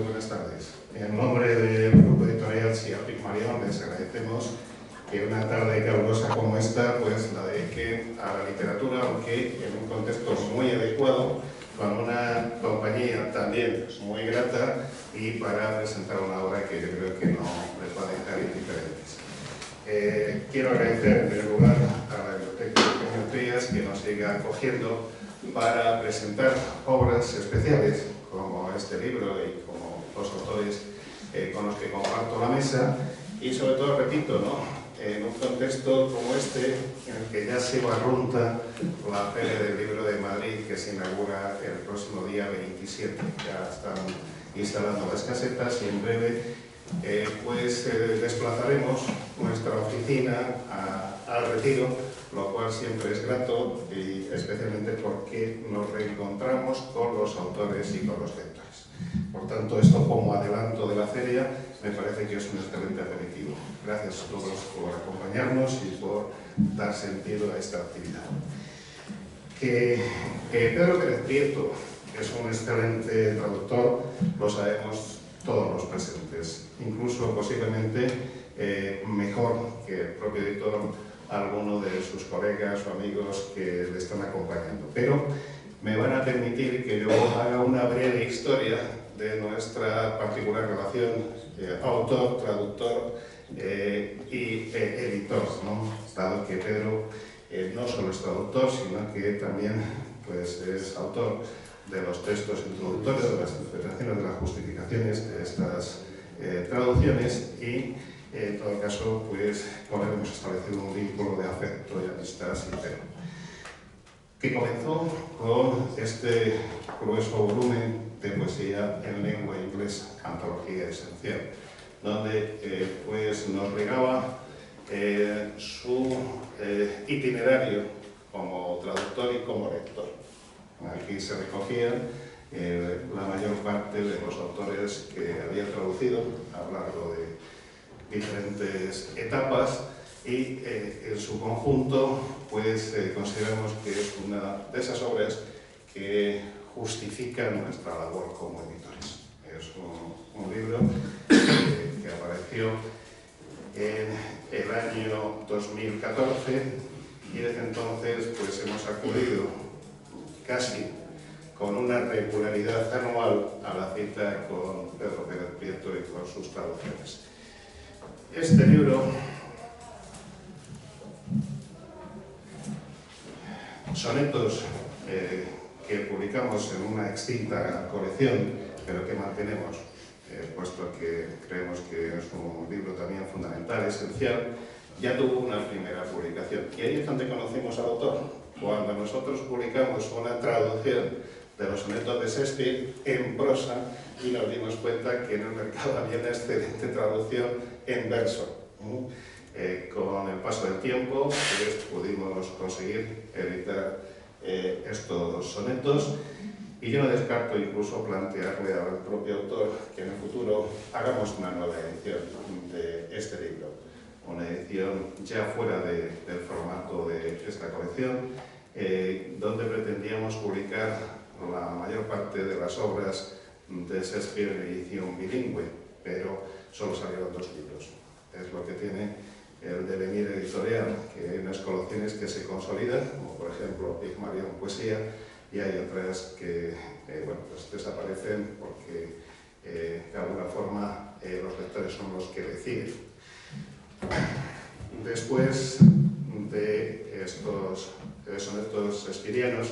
muy buenas tardes. En nombre del Grupo Editorial Sia Pigmalión les agradecemos que una tarde calurosa como esta pues la dediquen a la literatura, aunque en un contexto muy adecuado, con una compañía también muy grata y para presentar una obra que yo creo que no les va a dejar indiferentes. Quiero agradecer en primer lugar a la Biblioteca Eugenio Trías que nos siga acogiendo para presentar obras especiales como este libro y como los autores con los que comparto la mesa, y sobre todo, repito, en un contexto como este en el que ya se barrunta la Feria del Libro de Madrid, que se inaugura el próximo día 27. Ya están instalando las casetas y en breve desplazaremos nuestra oficina al Retiro, lo cual siempre es grato, y especialmente porque nos reencontramos con los autores y con los lectores. Por tanto, esto como adelanto de la feria me parece que es un excelente aperitivo. Gracias a todos por acompañarnos y por dar sentido a esta actividad. Pedro Pérez Prieto es un excelente traductor, lo sabemos todos los presentes, incluso posiblemente mejor que el propio editor, alguno de sus colegas o amigos que le están acompañando. Pero me van a permitir que yo haga una breve historia de nuestra particular relación autor, traductor y editor, dado que Pedro no solo es traductor, sino que también es autor de los textos introductorios, de las interpretaciones, de las justificaciones de estas traducciones, y en todo caso con él hemos establecido un vínculo de afecto y amistad sincero, que comenzó con este grueso volumen de poesía en lengua inglesa, Antología Esencial, donde nos regaba su itinerario como traductor y como lector. Aquí se recogían la mayor parte de los autores que había traducido a lo largo de diferentes etapas, y en su conjunto consideramos que es una de esas obras que justifica nuestra labor como editores. Es un libro que apareció en el año 2014 y desde entonces hemos acudido casi con una regularidad anual a la cita con Pedro Pérez Prieto y con sus traducciones. Este libro sonetos que publicamos en una extinta colección, pero que mantenemos, puesto que creemos que es un libro también fundamental, esencial, ya tuvo una primera publicación. Y ahí es donde conocimos al autor. Cuando nosotros publicamos una traducción de los sonetos de Shakespeare en prosa, y nos dimos cuenta que en el mercado había una excelente traducción en verso. Con el paso del tiempo pudimos conseguir editar estos sonetos, y yo no descarto incluso plantearle al propio autor que en el futuro hagamos una nueva edición de este libro, una edición ya fuera del formato de esta colección, donde pretendíamos publicar la mayor parte de las obras de Shakespeare en edición bilingüe, pero solo salieron 2 libros. Es lo que tiene el devenir editorial, que hay unas colecciones que se consolidan, como por ejemplo Pigmalión Poesía, y hay otras que desaparecen porque de alguna forma los lectores son los que deciden. Después de estos sonetos shakespearianos,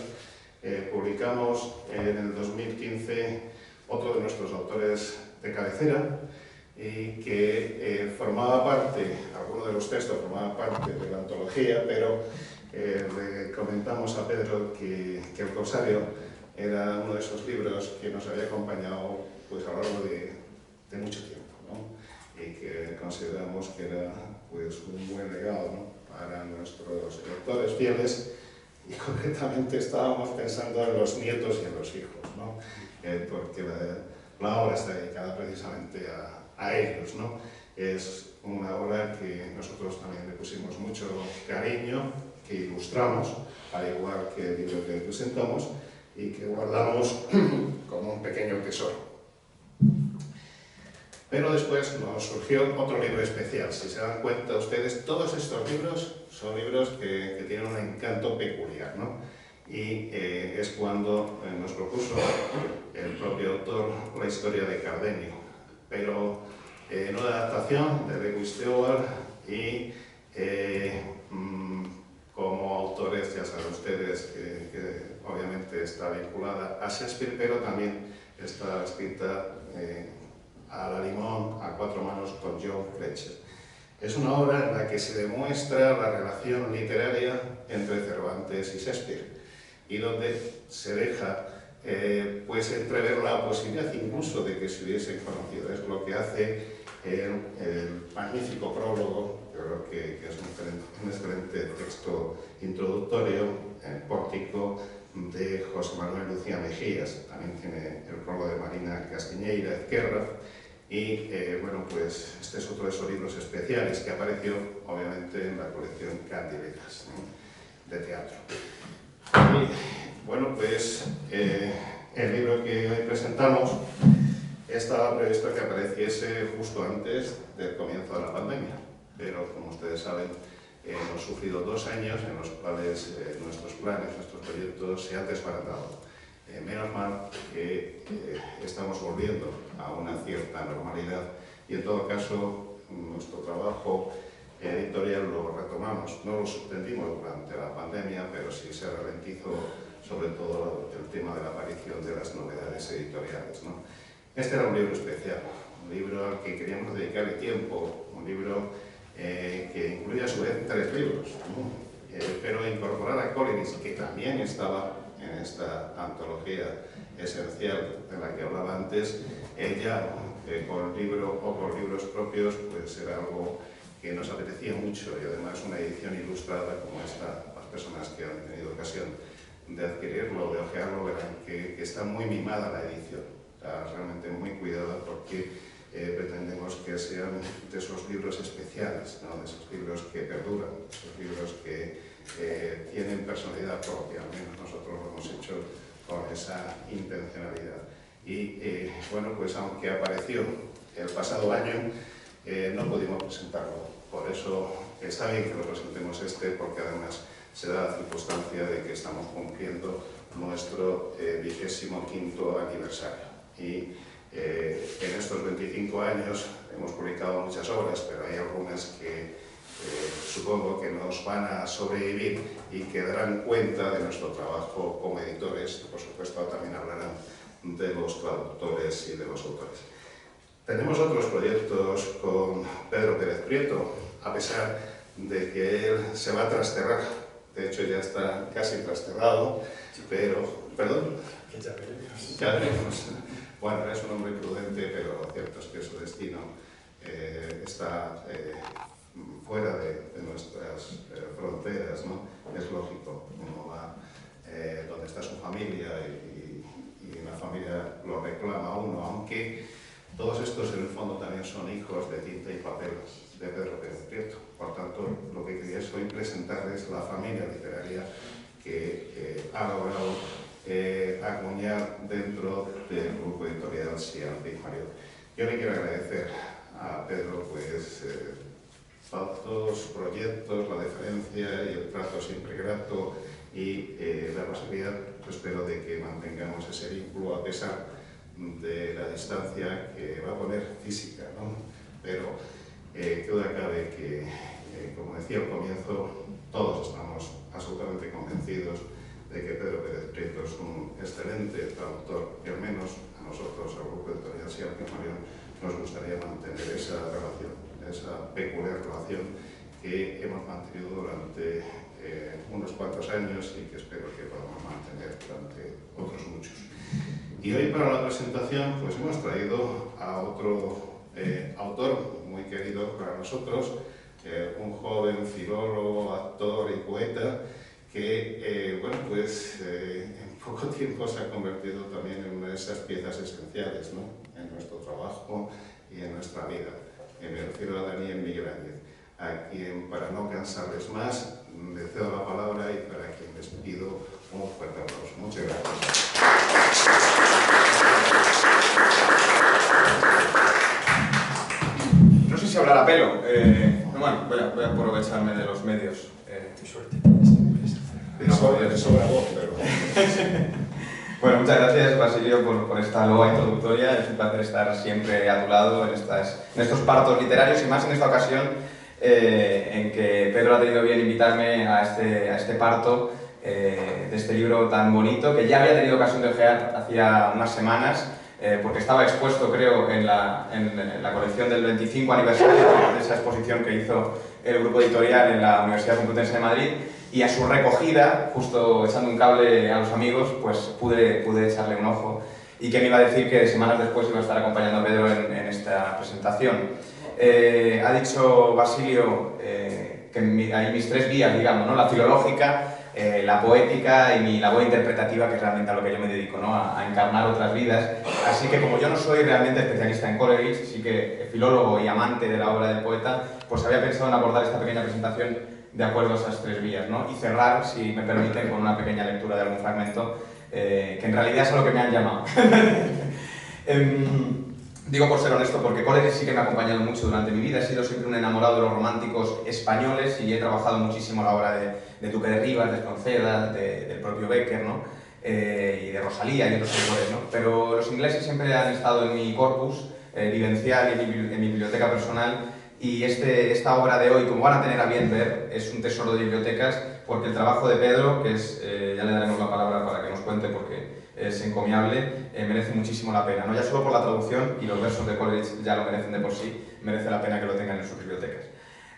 publicamos en el 2015 otro de nuestros autores de cabecera, y que formaba parte, alguno de los textos formaba parte de la antología, pero le comentamos a Pedro que el Corsario era uno de esos libros que nos había acompañado a lo largo de mucho tiempo, y que consideramos que era un buen legado para nuestros lectores fieles, y concretamente estábamos pensando en los nietos y en los hijos, porque la obra está dedicada precisamente a ellos. Es una obra que nosotros también le pusimos mucho cariño, que ilustramos, al igual que el libro que presentamos, y que guardamos como un pequeño tesoro. Pero después nos surgió otro libro especial. Si se dan cuenta ustedes, todos estos libros son libros que tienen un encanto peculiar, ¿no? Y es cuando nos propuso el propio autor la historia de Cardenio, pero en una adaptación de Lewis Stewart y como autores, ya saben ustedes, que obviamente está vinculada a Shakespeare, pero también está escrita a la limón, a cuatro manos, con John Fletcher. Es una obra en la que se demuestra la relación literaria entre Cervantes y Shakespeare, y donde se deja pues entrever la posibilidad incluso de que se hubiesen conocido. Es lo que hace el magnífico prólogo, yo creo que es un excelente texto introductorio, el pórtico de José Manuel Lucía Mejías. También tiene el prólogo de Marina Castiñeira Ezquerra. Y bueno, pues este es otro de esos libros especiales que apareció obviamente en la colección Candilejas, ¿no?, de teatro. Y bueno, pues el libro que hoy presentamos estaba previsto que apareciese justo antes del comienzo de la pandemia, pero como ustedes saben, hemos sufrido 2 años en los cuales nuestros planes, nuestros proyectos se han desbaratado. Menos mal que estamos volviendo a una cierta normalidad y en todo caso nuestro trabajo editorial lo retomamos. No lo suspendimos durante la pandemia, pero sí se ralentizó sobre todo el tema de la aparición de las novedades editoriales, ¿no? Este era un libro especial, un libro al que queríamos dedicarle tiempo, un libro que incluye a su vez 3 libros, ¿no? Pero incorporar a Coleridge, que también estaba en esta antología esencial de la que hablaba antes, ella con libro o con libros propios, pues era algo que nos apetecía mucho, y además una edición ilustrada como esta, las personas que han tenido ocasión de adquirirlo, de hojearlo, verán que está muy mimada la edición, está realmente muy cuidada, porque pretendemos que sean de esos libros especiales, ¿no?, de esos libros que perduran, esos libros que tienen personalidad propia. Al menos nosotros lo hemos hecho con esa intencionalidad. Y bueno, pues aunque apareció el pasado año, no pudimos presentarlo. Por eso está bien que lo presentemos porque además se da la circunstancia de que estamos cumpliendo nuestro 25º aniversario. Y en estos 25 años hemos publicado muchas obras, pero hay algunas que supongo que nos van a sobrevivir y que darán cuenta de nuestro trabajo como editores. Por supuesto, también hablarán de los traductores y de los autores. Tenemos otros proyectos con Pedro Pérez Prieto, a pesar de que él se va a trasterrar. De hecho, ya está casi trasterrado, pero... ¿Perdón? Que ya veremos. Ya veremos. Bueno, es un hombre prudente, pero lo cierto es que su destino está fuera de nuestras fronteras, ¿no? Es lógico, uno va donde está su familia y la familia lo reclama a uno, aunque todos estos en el fondo también son hijos de tinta y papel de Pedro Pérez Prieto. Por tanto, lo que quería es hoy presentarles la familia literaria que ha logrado acuñar dentro del grupo editorial Siam Pigmalión. Yo le quiero agradecer a Pedro pues todos los proyectos, la deferencia y el trato siempre grato y la posibilidad, espero, de que mantengamos ese vínculo a pesar de la distancia que va a poner física, ¿no? Pero que duda cabe que, como decía al comienzo, todos estamos absolutamente convencidos de que Pedro Pérez Prieto es un excelente traductor, y al menos a nosotros, al grupo editorial Siam Pigmalión, nos gustaría mantener esa relación, esa peculiar relación que hemos mantenido durante unos cuantos años y que espero que podamos mantener durante otros muchos. Y hoy para la presentación pues hemos traído a otro autor muy querido para nosotros, un joven filólogo, actor y poeta que bueno, pues en poco tiempo se ha convertido también en una de esas piezas esenciales, ¿no?, en nuestro trabajo y en nuestra vida. Me refiero a Daniel Miguel Ángel, a quien, para no cansarles más, le cedo la palabra y para quien les pido un fuerte aplauso. Muchas gracias. hablar a pelo. Bueno, voy a aprovecharme de los medios. Eso grabó, pero... Bueno, muchas gracias, Basilio, por esta loa introductoria. Es un placer estar siempre a tu lado en estos partos literarios, y más en esta ocasión en que Pedro ha tenido bien invitarme a este parto de este libro tan bonito, que ya había tenido ocasión de ojear hacía unas semanas, porque estaba expuesto, creo, en la colección del 25 aniversario de esa exposición que hizo el grupo editorial en la Universidad Complutense de Madrid, y a su recogida, justo echando un cable a los amigos, pues pude echarle un ojo, y que me iba a decir que semanas después iba a estar acompañando a Pedro en esta presentación. Ha dicho Basilio que hay mis tres vías, digamos, ¿no? La filológica, la poética y mi labor interpretativa, que es realmente a lo que yo me dedico, ¿no? A encarnar otras vidas. Así que, como yo no soy realmente especialista en Coleridge, sí que filólogo y amante de la obra del poeta, pues había pensado en abordar esta pequeña presentación de acuerdo a esas tres vías, ¿no? Y cerrar, si me permiten, con una pequeña lectura de algún fragmento, que en realidad es a lo que me han llamado. Digo por ser honesto, porque Coleridge sí que me ha acompañado mucho durante mi vida. He sido siempre un enamorado de los románticos españoles y he trabajado muchísimo la obra de Duque de Rivas, de Espronceda, del propio Bécquer, ¿no? Y de Rosalía y otros autores, ¿no? Pero los ingleses siempre han estado en mi corpus vivencial y en mi biblioteca personal. Y esta obra de hoy, como van a tener a bien ver, es un tesoro de bibliotecas, porque el trabajo de Pedro, que es, ya le daremos la palabra para que nos cuente porque es encomiable, merece muchísimo la pena, ¿no? Ya solo por la traducción, y los versos de Coleridge ya lo merecen de por sí, merece la pena que lo tengan en sus bibliotecas.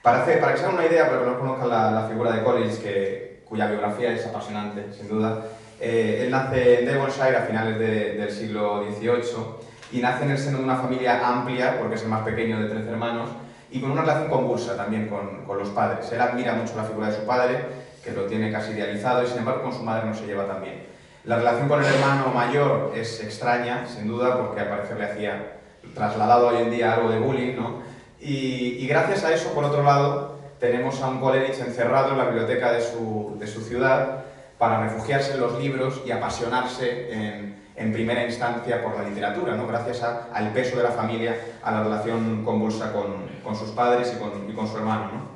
Para que se hagan una idea, para que no conozcan la figura de Coleridge, cuya biografía es apasionante, sin duda, él nace en Devonshire a finales del siglo XVIII y nace en el seno de una familia amplia, porque es el más pequeño de 13 hermanos, y con una relación convulsa también con los padres. Él admira mucho la figura de su padre, que lo tiene casi idealizado, y sin embargo con su madre no se lleva tan bien. La relación con el hermano mayor es extraña, sin duda, porque al parecer le hacía, trasladado hoy en día, algo de bullying, ¿no? Y gracias a eso, por otro lado, tenemos a un Coleridge encerrado en la biblioteca de su ciudad para refugiarse en los libros y apasionarse en primera instancia por la literatura, ¿no? Gracias al peso de la familia, a la relación convulsa con sus padres y con su hermano, ¿no?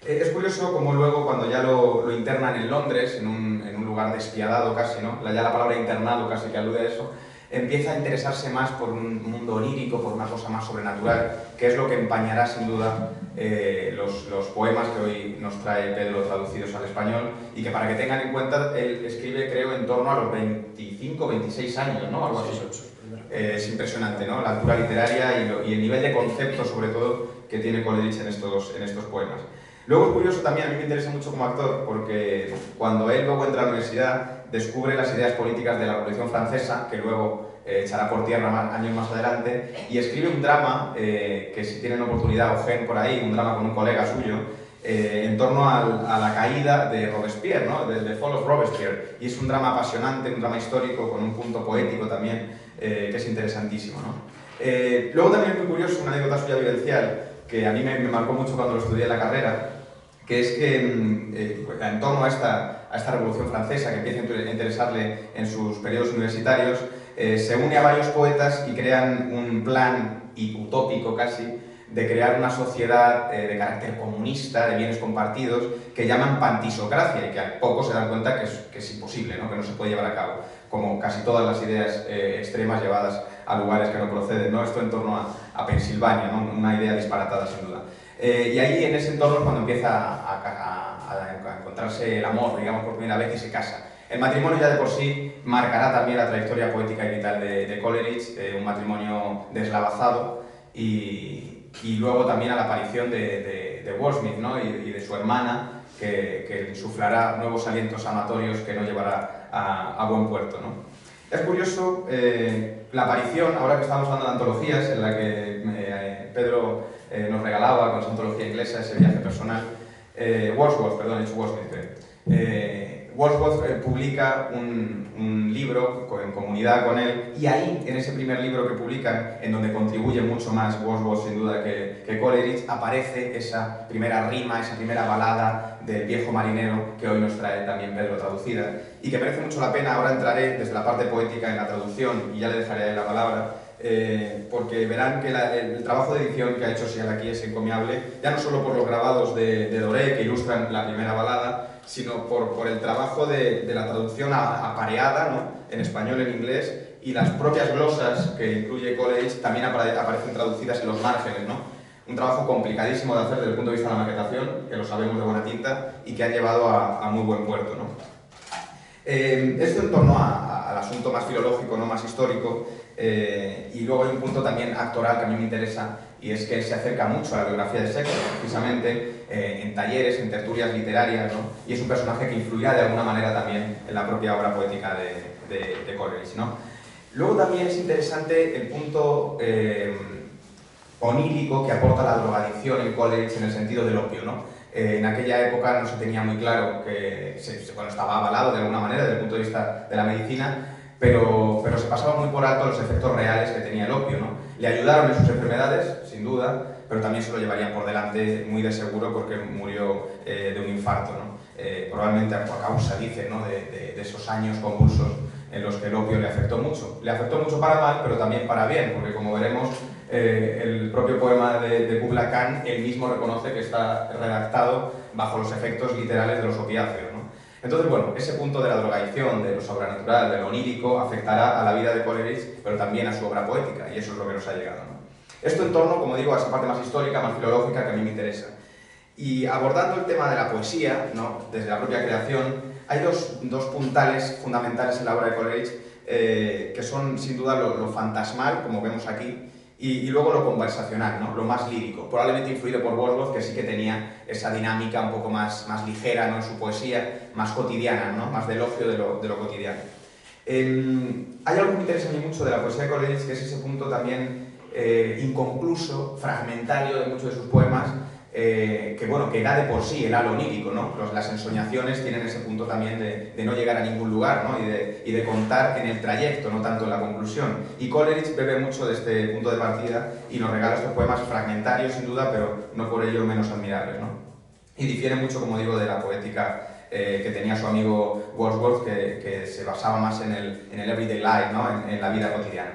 Es curioso cómo luego, cuando ya lo internan en Londres, en un lugar despiadado casi, ¿no? Ya la palabra internado casi que alude a eso, empieza a interesarse más por un mundo onírico, por una cosa más sobrenatural, que es lo que empañará sin duda los poemas que hoy nos trae Pedro traducidos al español, y que, para que tengan en cuenta, él escribe, creo, en torno a los 25, 26 años, ¿no? Algo así. Es impresionante, ¿no? La altura literaria y el nivel de concepto, sobre todo, que tiene Coleridge en estos poemas. Luego es curioso también, a mí me interesa mucho como actor, porque cuando él luego entra a la universidad descubre las ideas políticas de la Revolución Francesa, que luego echará por tierra años más adelante, y escribe un drama, que si tienen oportunidad ojen por ahí, un drama con un colega suyo, en torno a la caída de Robespierre, ¿no? The Fall of Robespierre, y es un drama apasionante, un drama histórico con un punto poético también, que es interesantísimo, ¿no? Luego también es muy curioso, una anécdota suya vivencial, que a mí me marcó mucho cuando lo estudié en la carrera, que es que en torno a esta Revolución Francesa, que empieza a interesarle en sus periodos universitarios, se une a varios poetas y crean un plan utópico casi de crear una sociedad de carácter comunista, de bienes compartidos, que llaman pantisocracia, y que a poco se dan cuenta que es imposible, ¿no? Que no se puede llevar a cabo, como casi todas las ideas extremas llevadas a lugares que no proceden, ¿no? Esto en torno a Pensilvania, ¿no? Una idea disparatada sin duda. Y ahí, en ese entorno, es cuando empieza a encontrarse el amor, digamos, por primera vez, y se casa. El matrimonio ya de por sí marcará también la trayectoria poética y vital de Coleridge, un matrimonio deslavazado, y luego también a la aparición de Goldsmith, ¿no? y de su hermana, que insuflará nuevos alientos amatorios que no llevará a buen puerto, ¿no? Es curioso la aparición, ahora que estamos hablando de antologías, en la que Pedro nos regalaba con su antología inglesa ese viaje personal. Wordsworth publica un libro en comunidad con él, y ahí, en ese primer libro que publican, en donde contribuye mucho más Wordsworth sin duda que Coleridge, aparece esa primera rima, esa primera balada del viejo marinero que hoy nos trae también Pedro traducida, y que merece mucho la pena. Ahora entraré desde la parte poética en la traducción y ya le dejaré la palabra, porque verán que el trabajo de edición que ha hecho Sial aquí es encomiable, ya no solo por los grabados de Doré que ilustran la primera balada, sino por el trabajo de la traducción apareada, ¿no?, en español, en inglés, y las propias glosas que incluye Coleridge también aparecen traducidas en los márgenes, ¿no? Un trabajo complicadísimo de hacer desde el punto de vista de la maquetación, que lo sabemos de buena tinta, y que ha llevado a muy buen puerto, ¿no? Esto en torno al asunto más filológico, ¿no?, más histórico, y luego hay un punto también actoral que a mí me interesa, y es que él se acerca mucho a la biografía de Shakespeare, precisamente en talleres, en tertulias literarias, ¿no?, y es un personaje que influirá de alguna manera también en la propia obra poética de Coleridge, ¿no? Luego también es interesante el punto onírico que aporta la drogadicción en Coleridge en el sentido del opio, ¿no? En aquella época no se tenía muy claro que bueno, estaba avalado de alguna manera desde el punto de vista de la medicina, pero se pasaba muy por alto los efectos reales que tenía el opio, ¿no? Le ayudaron en sus enfermedades, sin duda, pero también se lo llevarían por delante muy de seguro porque murió de un infarto, ¿no? Probablemente a causa, dice, ¿no?, de esos años convulsos en los que el opio le afectó mucho. Le afectó mucho para mal, pero también para bien, porque como veremos, el propio poema de Kubla Khan, él mismo reconoce que está redactado bajo los efectos literales de los opiáceos, ¿no? Entonces, bueno, ese punto de la drogadicción, de lo sobrenatural, de lo onírico, afectará a la vida de Coleridge, pero también a su obra poética, y eso es lo que nos ha llegado, ¿no? Esto en torno, como digo, a esa parte más histórica, más filológica, que a mí me interesa. Y abordando el tema de la poesía, ¿no?, desde la propia creación, hay dos puntales fundamentales en la obra de Coleridge, que son sin duda lo fantasmal, como vemos aquí, y luego lo conversacional, ¿no?, lo más lírico, probablemente influido por Wordsworth, que sí que tenía esa dinámica un poco más ligera, ¿no?, en su poesía, más cotidiana, ¿no?, más de elogio de lo cotidiano. Hay algo que me interesa a mí mucho de la poesía de Coleridge, que es ese punto también inconcluso, fragmentario de muchos de sus poemas, que bueno, que da de por sí el halo onírico, ¿no? Las ensoñaciones tienen ese punto también de no llegar a ningún lugar, ¿no?, y de contar en el trayecto, no tanto en la conclusión. Y Coleridge bebe mucho de este punto de partida y nos regala estos poemas fragmentarios, sin duda, pero no por ello menos admirables, ¿no? Y difiere mucho, como digo, de la poética que tenía su amigo Wordsworth, que se basaba más en el everyday life, ¿no?, en la vida cotidiana.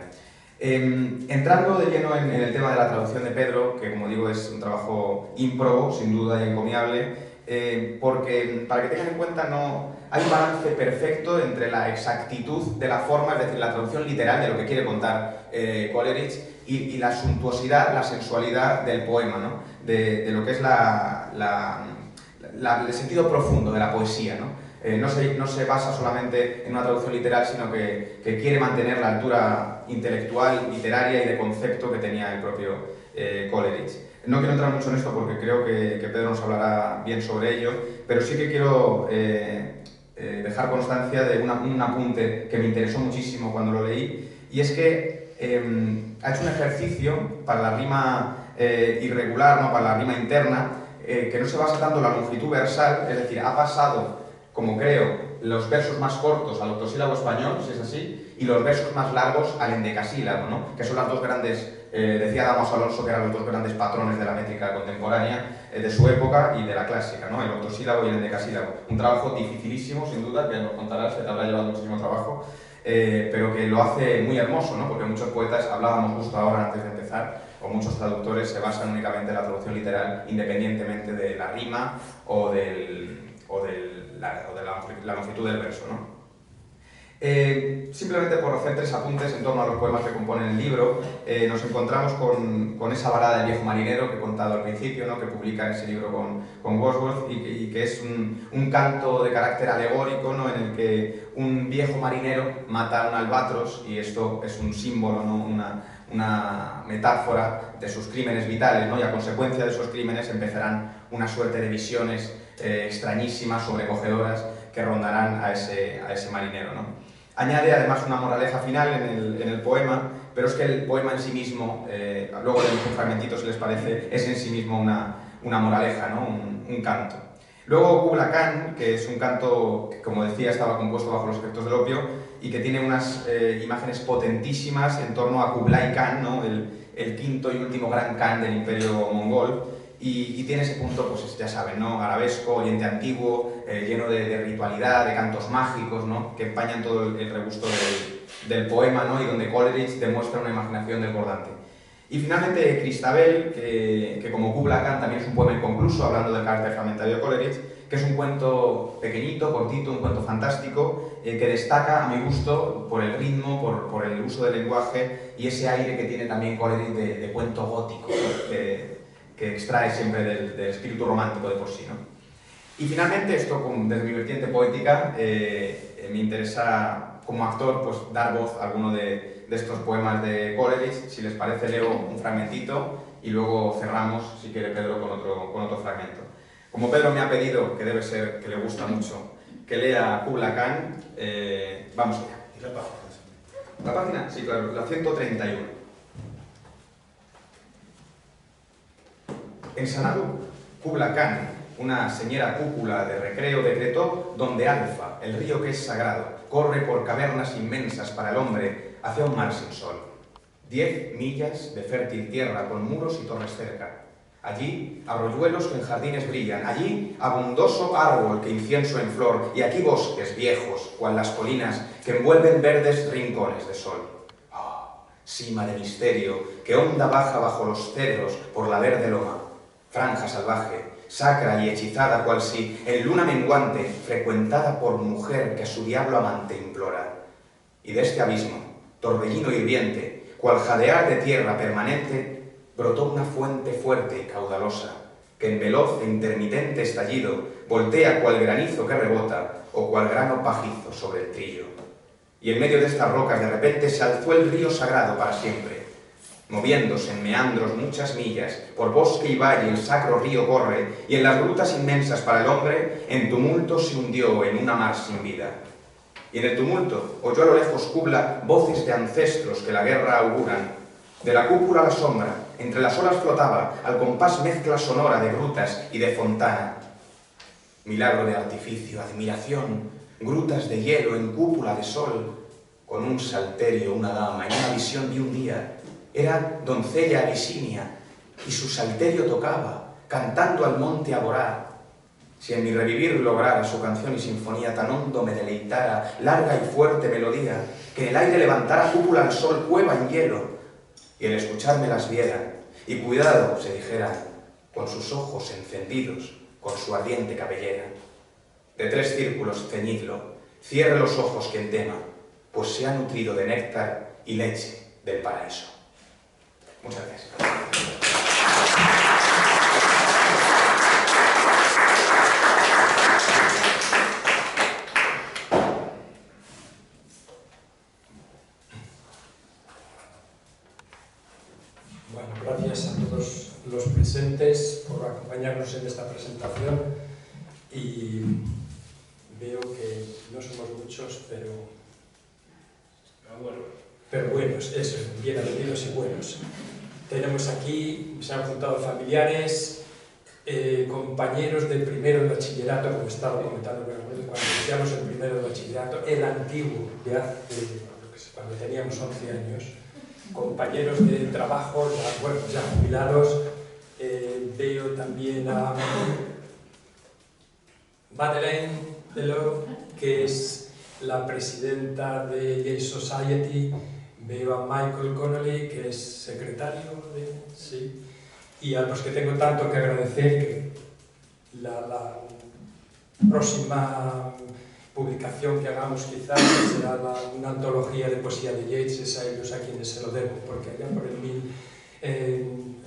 Entrando de lleno en el tema de la traducción de Pedro, que como digo es un trabajo ímprobo, sin duda y encomiable, porque para que tengan en cuenta no hay un balance perfecto entre la exactitud de la forma, es decir, la traducción literal de lo que quiere contar Coleridge, y la suntuosidad, la sensualidad del poema, ¿no?, de lo que es el sentido profundo de la poesía, ¿no? No se basa solamente en una traducción literal, sino que quiere mantener la altura intelectual, literaria y de concepto que tenía el propio Coleridge. No quiero entrar mucho en esto porque creo que Pedro nos hablará bien sobre ello, pero sí que quiero dejar constancia de un apunte que me interesó muchísimo cuando lo leí, y es que ha hecho un ejercicio para la rima irregular, ¿no?, para la rima interna, que no se basa tanto en la longitud versal, es decir, ha pasado, como creo, los versos más cortos al octosílabo español, si es así, y los versos más largos al endecasílabo, ¿no?, que son las dos grandes, decía Damaso Alonso que eran los dos grandes patrones de la métrica contemporánea de su época y de la clásica, ¿no?, el octosílabo y el endecasílabo. Un trabajo dificilísimo, sin duda, que nos contarás, que te habrá llevado muchísimo trabajo, pero que lo hace muy hermoso, ¿no?, porque muchos poetas, hablábamos justo ahora antes de empezar, o muchos traductores se basan únicamente en la traducción literal, independientemente de la rima o de la longitud del verso, ¿no? Simplemente por hacer tres apuntes en torno a los poemas que componen el libro, nos encontramos con esa balada del viejo marinero que he contado al principio, ¿no?, que publica en ese libro con Wordsworth, y que es un canto de carácter alegórico, ¿no?, en el que un viejo marinero mata a un albatros, y esto es un símbolo, ¿no?, una metáfora de sus crímenes vitales, ¿no?, y a consecuencia de esos crímenes empezarán una suerte de visiones extrañísimas, sobrecogedoras, que rondarán a ese marinero, ¿no? Añade además una moraleja final en el poema, pero es que el poema en sí mismo, luego leemos un fragmentito si les parece, es en sí mismo una moraleja, ¿no?, un canto. Luego Kubla Khan, que es un canto que, como decía, estaba compuesto bajo los efectos del opio y que tiene unas imágenes potentísimas en torno a Kublai Khan, ¿no?, el quinto y último gran Khan del imperio mongol, y tiene ese punto, pues ya saben, ¿no?, arabesco, oriente antiguo, lleno de ritualidad, de cantos mágicos, ¿no?, que empañan todo el regusto del poema, ¿no? Y donde Coleridge demuestra una imaginación desbordante. Y finalmente Cristabel, que como Kubla Khan también es un poema inconcluso, hablando del carácter fragmentario de Coleridge, que es un cuento pequeñito, cortito, un cuento fantástico, que destaca, a mi gusto, por el ritmo, por el uso del lenguaje y ese aire que tiene también Coleridge de cuento gótico, ¿no? que extrae siempre del espíritu romántico de por sí, ¿no? Y finalmente, esto desde mi vertiente poética, me interesa como actor pues, dar voz a alguno de estos poemas de Coleridge. Si les parece, leo un fragmentito y luego cerramos, si quiere Pedro, con otro fragmento. Como Pedro me ha pedido, que debe ser que le gusta mucho, que lea Kubla Khan, vamos allá. ¿Y la página? ¿La página? Sí, claro, la 131. En Sanadú, Kubla Khan, una señera cúpula de recreo, decretó donde Alfa, el río que es sagrado, corre por cavernas inmensas para el hombre hacia un mar sin sol. 10 millas de fértil tierra con muros y torres cerca. Allí, arroyuelos que en jardines brillan, allí abundoso árbol que incienso en flor, y aquí bosques viejos, cual las colinas que envuelven verdes rincones de sol. Oh, cima de misterio, que onda baja bajo los cedros por la verde loma. Franja salvaje, sacra y hechizada cual si, en luna menguante, frecuentada por mujer que a su diablo amante implora. Y de este abismo, torbellino hirviente, cual jadear de tierra permanente, brotó una fuente fuerte y caudalosa, que en veloz e intermitente estallido voltea cual granizo que rebota o cual grano pajizo sobre el trillo. Y en medio de estas rocas de repente se alzó el río sagrado para siempre. Moviéndose en meandros muchas millas, por bosque y valle el sacro río corre, y en las grutas inmensas para el hombre, en tumulto se hundió en una mar sin vida. Y en el tumulto oyó a lo lejos Kubla voces de ancestros que la guerra auguran. De la cúpula a la sombra, entre las olas flotaba, al compás mezcla sonora de grutas y de fontana. Milagro de artificio, admiración, grutas de hielo en cúpula de sol, con un salterio, una dama, en una visión de un día. Era doncella Abisinia, y su salterio tocaba, cantando al monte Aborá. Si en mi revivir lograra su canción y sinfonía tan hondo me deleitara, larga y fuerte melodía, que en el aire levantara cúpula al sol, cueva en hielo, y el escucharme las vieran, y cuidado, se dijeran, con sus ojos encendidos, con su ardiente cabellera. De 3 círculos ceñidlo, cierre los ojos quien tema, pues se ha nutrido de néctar y leche del paraíso. Muchas gracias. Bueno, gracias a todos los presentes por acompañarnos en esta presentación y veo que no somos muchos, pero buenos, eso, bien avenidos y buenos. Tenemos aquí, se han juntado familiares, compañeros del primero de bachillerato, como estaba comentando cuando iniciamos el primero de bachillerato, el antiguo, de hace, cuando teníamos 11 años, compañeros de trabajo, bueno, ya jubilados. Veo también a Madeleine Delors, que es la presidenta de Yale Society. Veo a Michael Connolly, que es secretario de... Sí. Y a los que tengo tanto que agradecer, que la próxima publicación que hagamos quizás será una antología de poesía de Yeats, es a ellos a quienes se lo debo, porque allá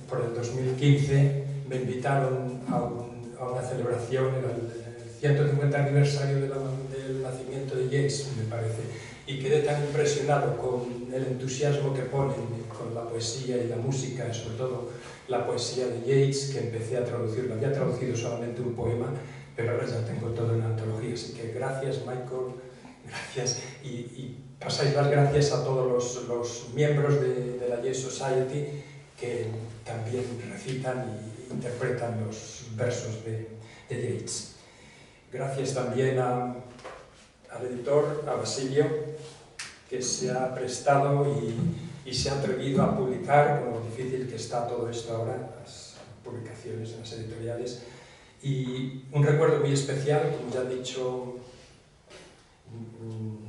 por el 2015 me invitaron a una celebración, era el 150 aniversario del nacimiento de Yeats, me parece, y quedé tan impresionado con el entusiasmo que ponen con la poesía y la música, sobre todo la poesía de Yeats, que empecé a traducirlo. Había traducido solamente un poema, pero ahora ya tengo todo en antología, así que gracias, Michael, gracias, y pasáis las gracias a todos los miembros de la Yale Society que también recitan y interpretan los versos de Yeats. Gracias también al editor, a Basilio, que se ha prestado y se ha atrevido a publicar, con lo difícil que está todo esto ahora, las publicaciones en las editoriales. Y un recuerdo muy especial, como ya ha dicho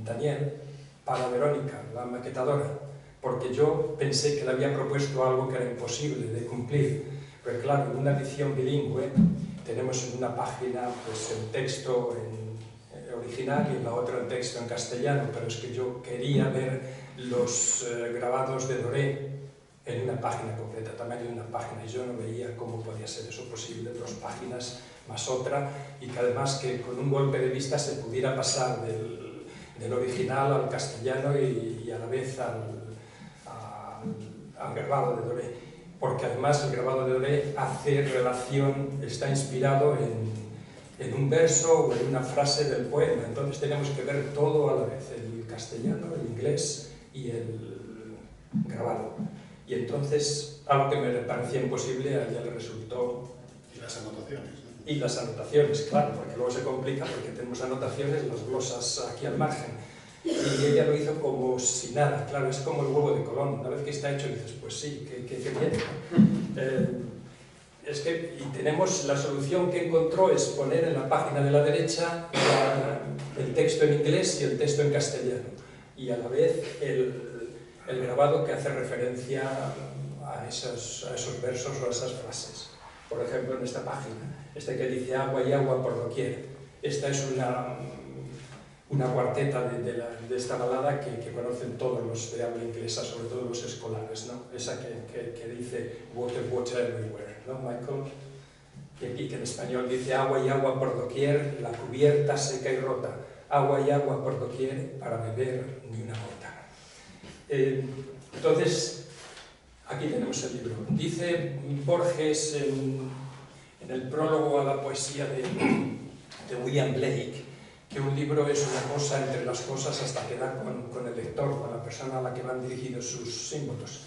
Daniel, para Verónica, la maquetadora, porque yo pensé que le había propuesto algo que era imposible de cumplir. Pero claro, en una edición bilingüe tenemos en una página pues, el texto en original y en la otra el texto en castellano, pero es que yo quería ver los grabados de Doré en una página completa, tamaño de una página, y yo no veía cómo podía ser eso posible, 2 páginas más otra, y que además que con un golpe de vista se pudiera pasar del original al castellano y a la vez al grabado de Doré, porque además el grabado de Doré hace relación, está inspirado en un verso o en una frase del poema, entonces tenemos que ver todo a la vez, el castellano, el inglés y el grabado. Y entonces, algo que me parecía imposible, a ella le resultó... Y las anotaciones, ¿no? Y las anotaciones, claro, porque luego se complica porque tenemos anotaciones, las glosas aquí al margen. Y ella lo hizo como si nada, claro, es como el huevo de Colón. Una vez que está hecho dices, pues sí, qué bien. Es que, y tenemos la solución que encontró es poner en la página de la derecha el texto en inglés y el texto en castellano. Y a la vez el grabado que hace referencia a esos versos o a esas frases. Por ejemplo, en esta página, que dice agua y agua por doquier. Esta es una cuarteta de esta balada que conocen todos los de habla inglesa, sobre todo los escolares, ¿no? Esa que dice water, water everywhere, ¿no, Michael? Y aquí que en español dice agua y agua por doquier, la cubierta seca y rota, agua y agua por doquier, para beber ni una gota. Entonces, aquí tenemos el libro. Dice Borges en el prólogo a la poesía de William Blake que un libro es una cosa entre las cosas hasta que da con el lector, con la persona a la que van dirigidos sus símbolos.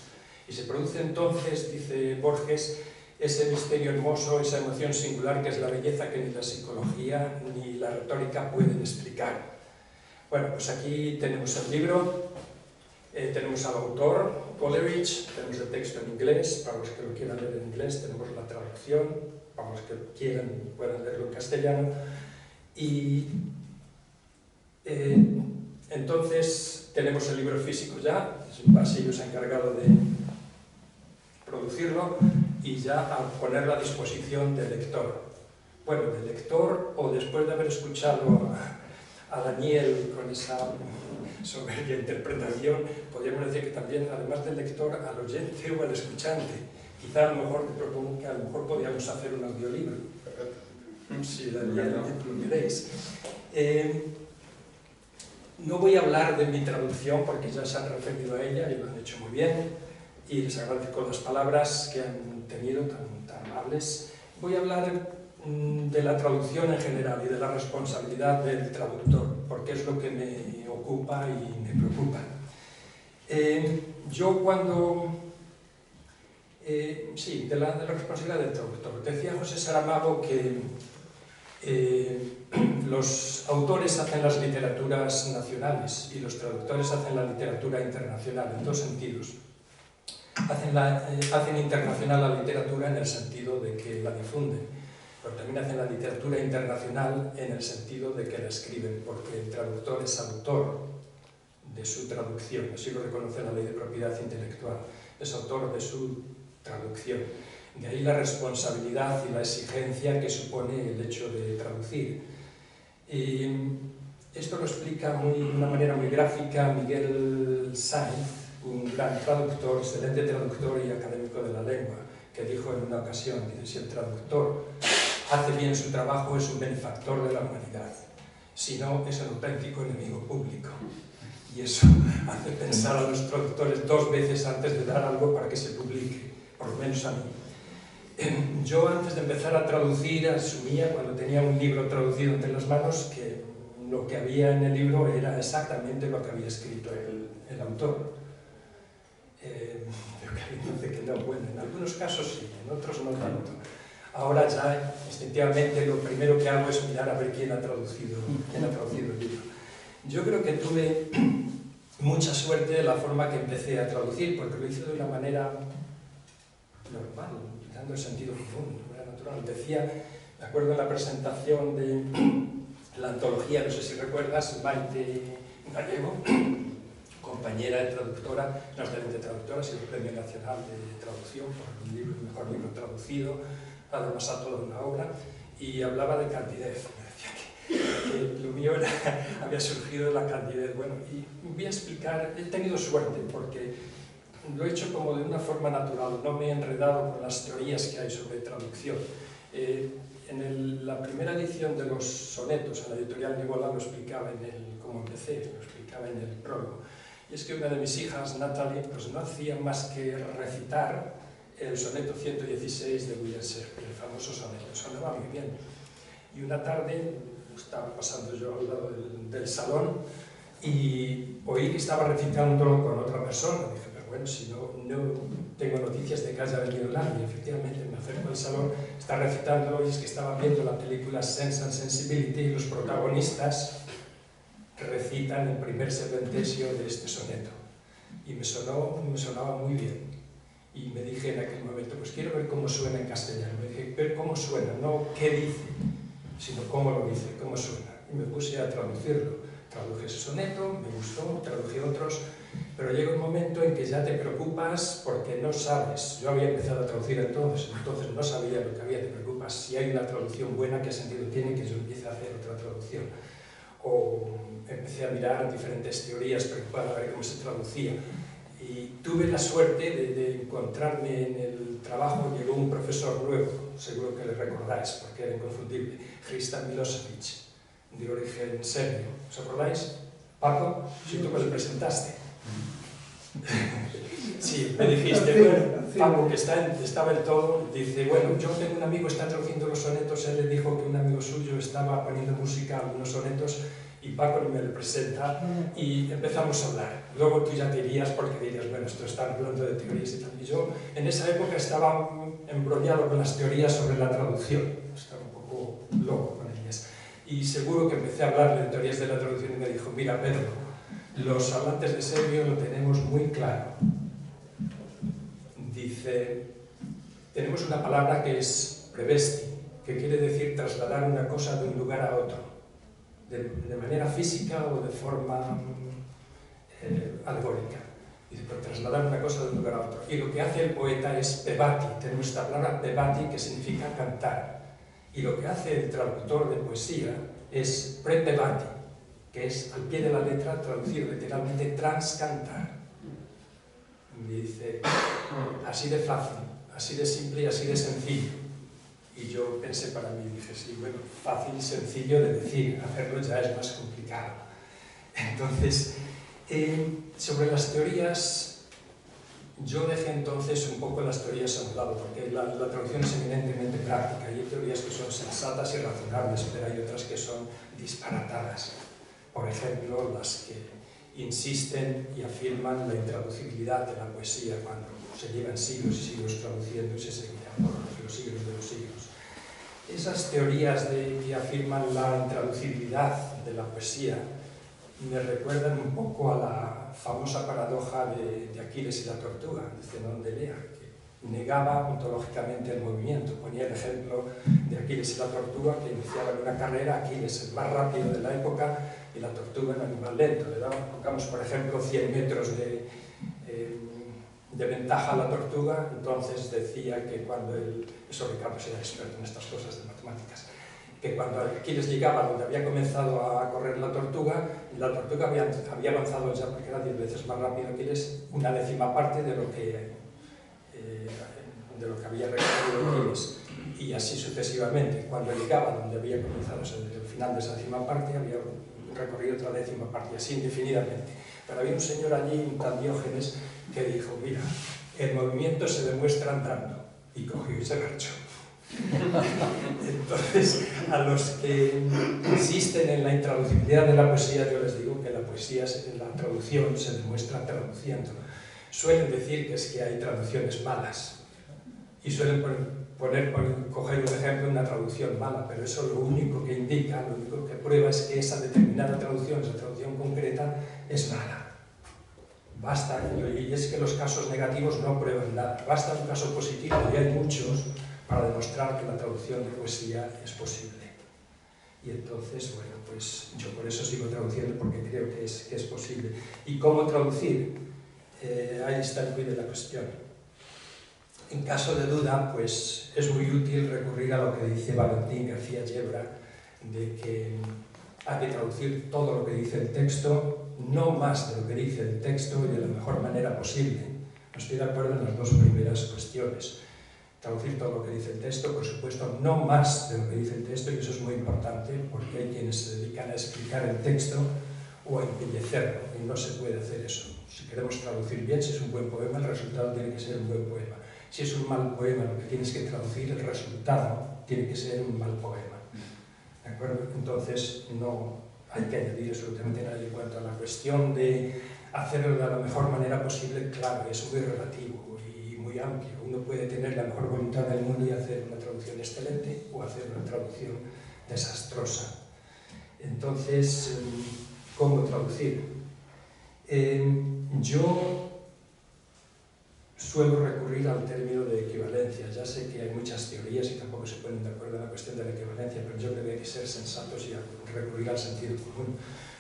Y se produce entonces, dice Borges, ese misterio hermoso, esa emoción singular que es la belleza que ni la psicología ni la retórica pueden explicar. Bueno, pues aquí tenemos el libro. Tenemos al autor, Coleridge, tenemos el texto en inglés, para los que lo quieran leer en inglés, tenemos la traducción, para los que quieran puedan leerlo en castellano, y entonces tenemos el libro físico ya, Basilio se ha encargado de producirlo, y ya a ponerlo a disposición del lector. Bueno, del lector, o después de haber escuchado a Daniel con esa soberbia interpretación, podríamos decir que también, además del lector, al oyente o al escuchante. Quizá a lo mejor te propongo que a lo mejor podríamos hacer un audiolibro. Si Daniel lo queréis. No voy a hablar de mi traducción porque ya se han referido a ella y lo han hecho muy bien, y les agradezco las palabras que han tenido tan amables. Voy a hablar de la traducción en general y de la responsabilidad del traductor, porque es lo que me ocupa y me preocupa. Yo cuando... sí, de la responsabilidad del traductor. Decía José Saramago que los autores hacen las literaturas nacionales y los traductores hacen la literatura internacional, en 2 sentidos. Hacen internacional la literatura en el sentido de que la difunden, pero también hacen la literatura internacional en el sentido de que la escriben, porque el traductor es autor de su traducción, así lo reconoce la ley de propiedad intelectual, es autor de su traducción. De ahí la responsabilidad y la exigencia que supone el hecho de traducir. Y esto lo explica de una manera muy gráfica Miguel Sainz, un gran traductor, excelente traductor y académico de la lengua, que dijo en una ocasión, dice, si el traductor hace bien su trabajo es un benefactor de la humanidad, si no es un auténtico enemigo público. Y eso hace pensar a los traductores 2 veces antes de dar algo para que se publique, por lo menos a mí. Yo antes de empezar a traducir asumía, cuando tenía un libro traducido entre las manos, que lo que había en el libro era exactamente lo que había escrito el autor. Dice que no, bueno, en algunos casos sí, en otros no tanto. Ahora ya, instintivamente, lo primero que hago es mirar a ver quién ha traducido el libro. Yo creo que tuve mucha suerte de la forma que empecé a traducir, porque lo hice de una manera normal, dando el sentido común, de manera natural. Decía, me acuerdo en la presentación de la antología, no sé si recuerdas, Maite Gallego, compañera de traductora, no solamente traductora, sino Premio Nacional de Traducción por un libro, el mejor libro traducido, además a toda una obra, y hablaba de candidez. Me decía que lo mío había surgido de la candidez. Bueno, y voy a explicar, he tenido suerte porque lo he hecho como de una forma natural, no me he enredado con las teorías que hay sobre traducción. En la primera edición de los sonetos, en la editorial Nivola, lo explicaba como empecé, lo explicaba en el prólogo. Y es que una de mis hijas, Natalie, pues no hacía más que recitar el soneto 116 de William Shakespeare, el famoso soneto, sonaba muy bien. Y una tarde estaba pasando yo al lado del salón y oí que estaba recitándolo con otra persona. Dije, pero bueno, si no tengo noticias de que haya venido nadie. Efectivamente, me acerco al salón, está recitándolo y es que estaba viendo la película Sense and Sensibility y los protagonistas recitan el primer serventesio de este soneto. Y me sonaba muy bien. Y me dije en aquel momento, pues quiero ver cómo suena en castellano. Me dije, ver cómo suena, no qué dice, sino cómo lo dice, cómo suena. Y me puse a traducirlo. Traduje ese soneto, me gustó, traduje otros, pero llega un momento en que ya te preocupas porque no sabes. Yo había empezado a traducir entonces no sabía lo que había, te preocupas si hay una traducción buena, qué sentido tiene que yo empiece a hacer otra traducción. O empecé a mirar diferentes teorías, preocupado a ver cómo se traducía. Y tuve la suerte de encontrarme en el trabajo, llegó un profesor nuevo, seguro que le recordáis, porque era inconfundible, Hristijan Milošević, de origen serbio. ¿Os acordáis? Paco, si tú me lo presentaste. Sí, me dijiste, bueno, Paco, que estaba en todo, dice, bueno, yo tengo un amigo, está traduciendo los sonetos, él le dijo que un amigo suyo estaba poniendo música a algunos sonetos, y Paco me lo presenta y empezamos a hablar. Luego tú ya te irías porque dirías, bueno, esto está hablando de teorías y tal. Y yo en esa época estaba embrollado con las teorías sobre la traducción, estaba un poco loco con ellas. Y seguro que empecé a hablarle de teorías de la traducción y me dijo, mira Pedro, los hablantes de serbio lo tenemos muy claro. Dice, tenemos una palabra que es prevesti, que quiere decir trasladar una cosa de un lugar a otro. De manera física o de forma alegórica. Dice, pero trasladar una cosa de un lugar a otro. Y lo que hace el poeta es pebati, tenemos esta palabra pebati que significa cantar. Y lo que hace el traductor de poesía es prepebati, que es al pie de la letra traducir literalmente transcantar. Y dice, así de fácil, así de simple y así de sencillo. Y yo pensé para mí, dije, sí, bueno, fácil y sencillo de decir, hacerlo ya es más complicado. Entonces, sobre las teorías, yo dejé entonces un poco las teorías a un lado, porque la traducción es eminentemente práctica, y hay teorías que son sensatas y razonables, pero hay otras que son disparatadas. Por ejemplo, las que insisten y afirman la intraducibilidad de la poesía cuando se llevan siglos y siglos traduciendo y se seguirá por los siglos de los siglos. Esas teorías que afirman la intraducibilidad de la poesía me recuerdan un poco a la famosa paradoja de Aquiles y la tortuga, de Zenón de Elea, que negaba ontológicamente el movimiento. Ponía el ejemplo de Aquiles y la tortuga, que iniciaban una carrera, Aquiles el más rápido de la época y la tortuga un animal lento. Le damos, por ejemplo, 100 metros de ventaja a la tortuga, entonces decía que cuando eso Ricardo era experto en estas cosas de matemáticas, que cuando Aquiles llegaba donde había comenzado a correr la tortuga había avanzado ya, porque era 10 veces más rápido Aquiles, una décima parte de lo que había recorrido Aquiles, y así sucesivamente. Cuando llegaba donde había comenzado, o sea, desde el final de esa décima parte, había recorrido otra décima parte, y así indefinidamente. Pero había un señor allí, un tal Diógenes, que dijo, mira, el movimiento se demuestra andando, y cogió y se marchó. Entonces, a los que insisten en la intraducibilidad de la poesía, yo les digo que la poesía, la traducción, se demuestra traduciendo. Suelen decir que es que hay traducciones malas, y suelen coger un ejemplo de una traducción mala, pero eso lo único que indica, lo único que prueba es que esa determinada traducción, esa traducción concreta, es mala. Basta, y es que los casos negativos no prueban nada, basta un caso positivo, y hay muchos, para demostrar que la traducción de poesía es posible. Y entonces, bueno, pues yo por eso sigo traduciendo, porque creo que es posible. ¿Y cómo traducir? Ahí está el quid de la cuestión. En caso de duda, pues es muy útil recurrir a lo que dice Valentín García Yebra, de que hay que traducir todo lo que dice el texto, no más de lo que dice el texto y de la mejor manera posible. No estoy de acuerdo en las dos primeras cuestiones. Traducir todo lo que dice el texto, por supuesto, no más de lo que dice el texto, y eso es muy importante, porque hay quienes se dedican a explicar el texto o a embellecerlo, y no se puede hacer eso. Si queremos traducir bien, si es un buen poema, el resultado tiene que ser un buen poema. Si es un mal poema lo que tienes que traducir, el resultado tiene que ser un mal poema. ¿De acuerdo? Entonces, no hay que añadir absolutamente nada. En cuanto a la cuestión de hacerlo de la mejor manera posible, claro, es muy relativo y muy amplio. Uno puede tener la mejor voluntad del mundo y hacer una traducción excelente o hacer una traducción desastrosa. Entonces, ¿cómo traducir? Yo suelo recurrir al término de equivalencia. Ya sé que hay muchas teorías y tampoco se ponen de acuerdo en la cuestión de la equivalencia, pero yo creo que hay que ser sensatos y recurrir al sentido común.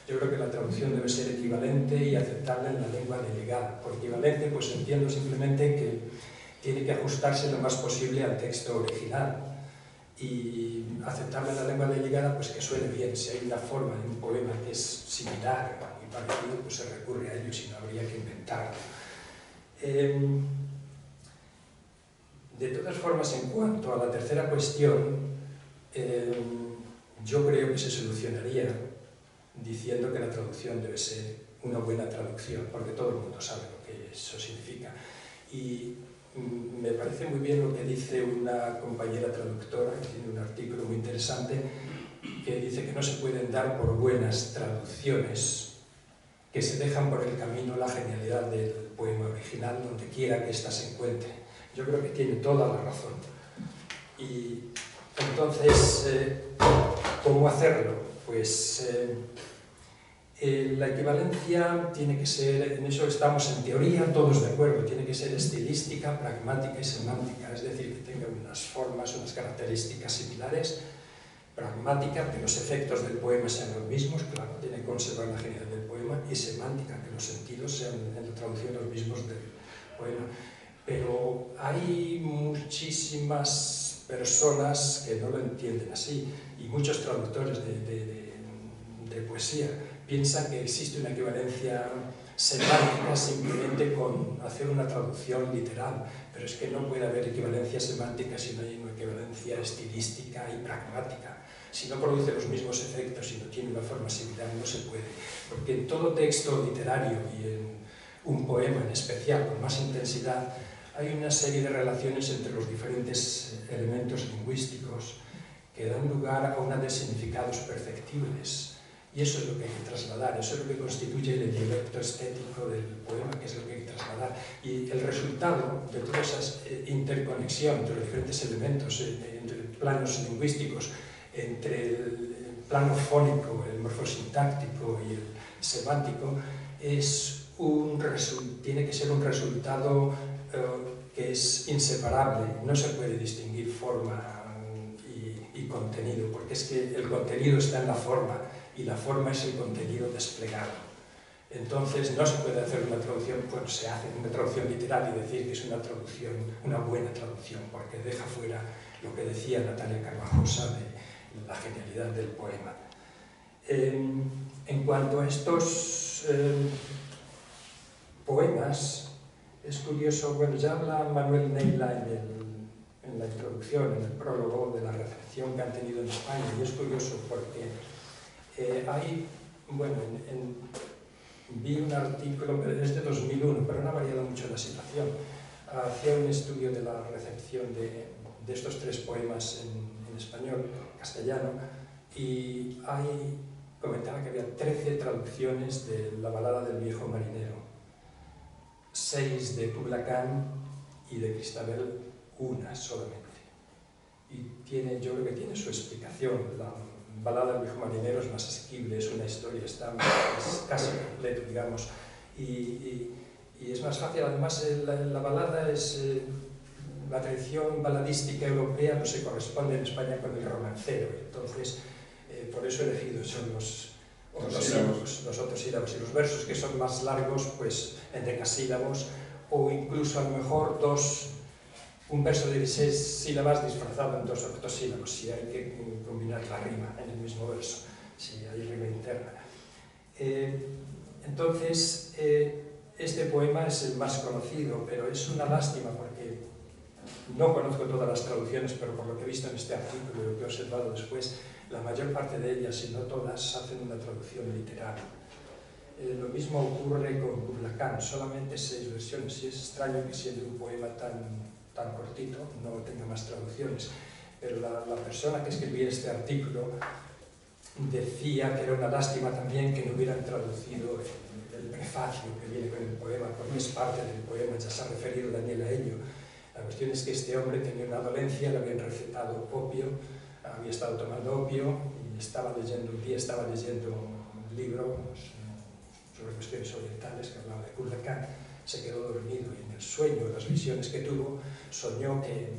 Yo creo que la traducción debe ser equivalente y aceptable en la lengua de llegada. Por equivalente, pues entiendo simplemente que tiene que ajustarse lo más posible al texto original. Y aceptable en la lengua de llegada, pues que suene bien. Si hay una forma de un poema que es similar y parecido, pues se recurre a ello, si no habría que inventarlo. De todas formas, en cuanto a la tercera cuestión, yo creo que se solucionaría diciendo que la traducción debe ser una buena traducción, porque todo el mundo sabe lo que eso significa. Y me parece muy bien lo que dice una compañera traductora, que tiene un artículo muy interesante, que dice que no se pueden dar por buenas traducciones, que se dejan por el camino la genialidad del poema original, donde quiera que ésta se encuentre. Yo creo que tiene toda la razón. Y entonces, ¿cómo hacerlo? Pues la equivalencia tiene que ser, en eso estamos en teoría todos de acuerdo, tiene que ser estilística, pragmática y semántica, es decir, que tenga unas formas, unas características similares, pragmática, que los efectos del poema sean los mismos, claro, tiene que conservar la genialidad del poema, y semántica, que los sentidos sean en la traducción los mismos del poema. Pero hay muchísimas personas que no lo entienden así, y muchos traductores de poesía piensan que existe una equivalencia semántica simplemente con hacer una traducción literal, pero es que no puede haber equivalencia semántica si no hay una equivalencia estilística y pragmática. Si no produce los mismos efectos y no tiene una forma similar, no se puede. Porque en todo texto literario y en un poema en especial, con más intensidad, hay una serie de relaciones entre los diferentes elementos lingüísticos que dan lugar a una de significados perceptibles. Y eso es lo que hay que trasladar, eso es lo que constituye el dialecto estético del poema, que es lo que hay que trasladar. Y el resultado de toda esa interconexión entre los diferentes elementos, entre planos lingüísticos, entre el plano fónico, el morfosintáctico y el semántico, tiene que ser un resultado que es inseparable, no se puede distinguir forma y contenido, porque es que el contenido está en la forma, y la forma es el contenido desplegado. Entonces no se puede hacer una traducción, bueno, se hace una traducción literal y decir que es una traducción, una buena traducción, porque deja fuera lo que decía Natalia Carvajosa de la genialidad del poema. En cuanto a estos poemas, es curioso, bueno, ya habla Manuel Neila en la introducción, en el prólogo de la recepción que han tenido en España, y es curioso porque hay, bueno, vi un artículo, es de 2001, pero no ha variado mucho la situación. Hacía un estudio de la recepción de estos tres poemas en español, castellano, y comentaba que había 13 traducciones de la balada del viejo marinero, 6 de Kubla Khan y de Cristabel una solamente. Y yo creo que tiene su explicación. La balada del viejo marinero es más asequible, es una historia, es casi completo, digamos, y es más fácil. Además, la balada es la tradición baladística europea, no se corresponde en España con el romancero, entonces por eso elegidos son los otosílabos, y los versos que son más largos, pues en decasílabos, o incluso a lo mejor un verso de 16 sílabas disfrazado en 2 octosílabos, si hay que combinar la rima en el mismo verso, si hay rima interna. Entonces, este poema es el más conocido, pero es una lástima porque no conozco todas las traducciones, pero por lo que he visto en este artículo y lo que he observado después, la mayor parte de ellas, si no todas, hacen una traducción literal. Lo mismo ocurre con Kubla Khan, solamente 6 versiones, y es extraño que siendo un poema tan cortito no tenga más traducciones. Pero la persona que escribía este artículo decía que era una lástima también que no hubieran traducido el prefacio que viene con el poema, porque es parte del poema, ya se ha referido Daniel a ello. La cuestión es que este hombre tenía una dolencia, le habían recetado opio, había estado tomando opio y un día estaba leyendo un libro sobre cuestiones orientales que hablaba de Kubla Khan, se quedó dormido y en el sueño, las visiones que tuvo, soñó que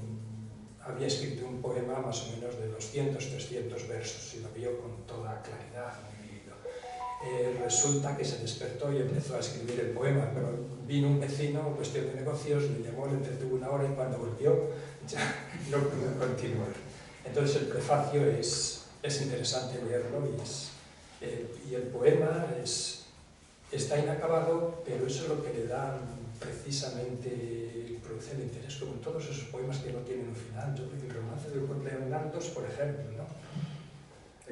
había escrito un poema más o menos de 200, 300 versos y lo vio con toda claridad, muy vivido. Resulta que se despertó y empezó a escribir el poema, pero vino un vecino, cuestión de negocios, le llamó, le entretuvo una hora y cuando volvió ya no pudo continuar. Entonces el prefacio es interesante leerlo y el poema está inacabado, pero eso es lo que le da precisamente, produce el interés, como en todos esos poemas que no tienen un final. Yo creo que el romance del Leonardos, por ejemplo, ¿no?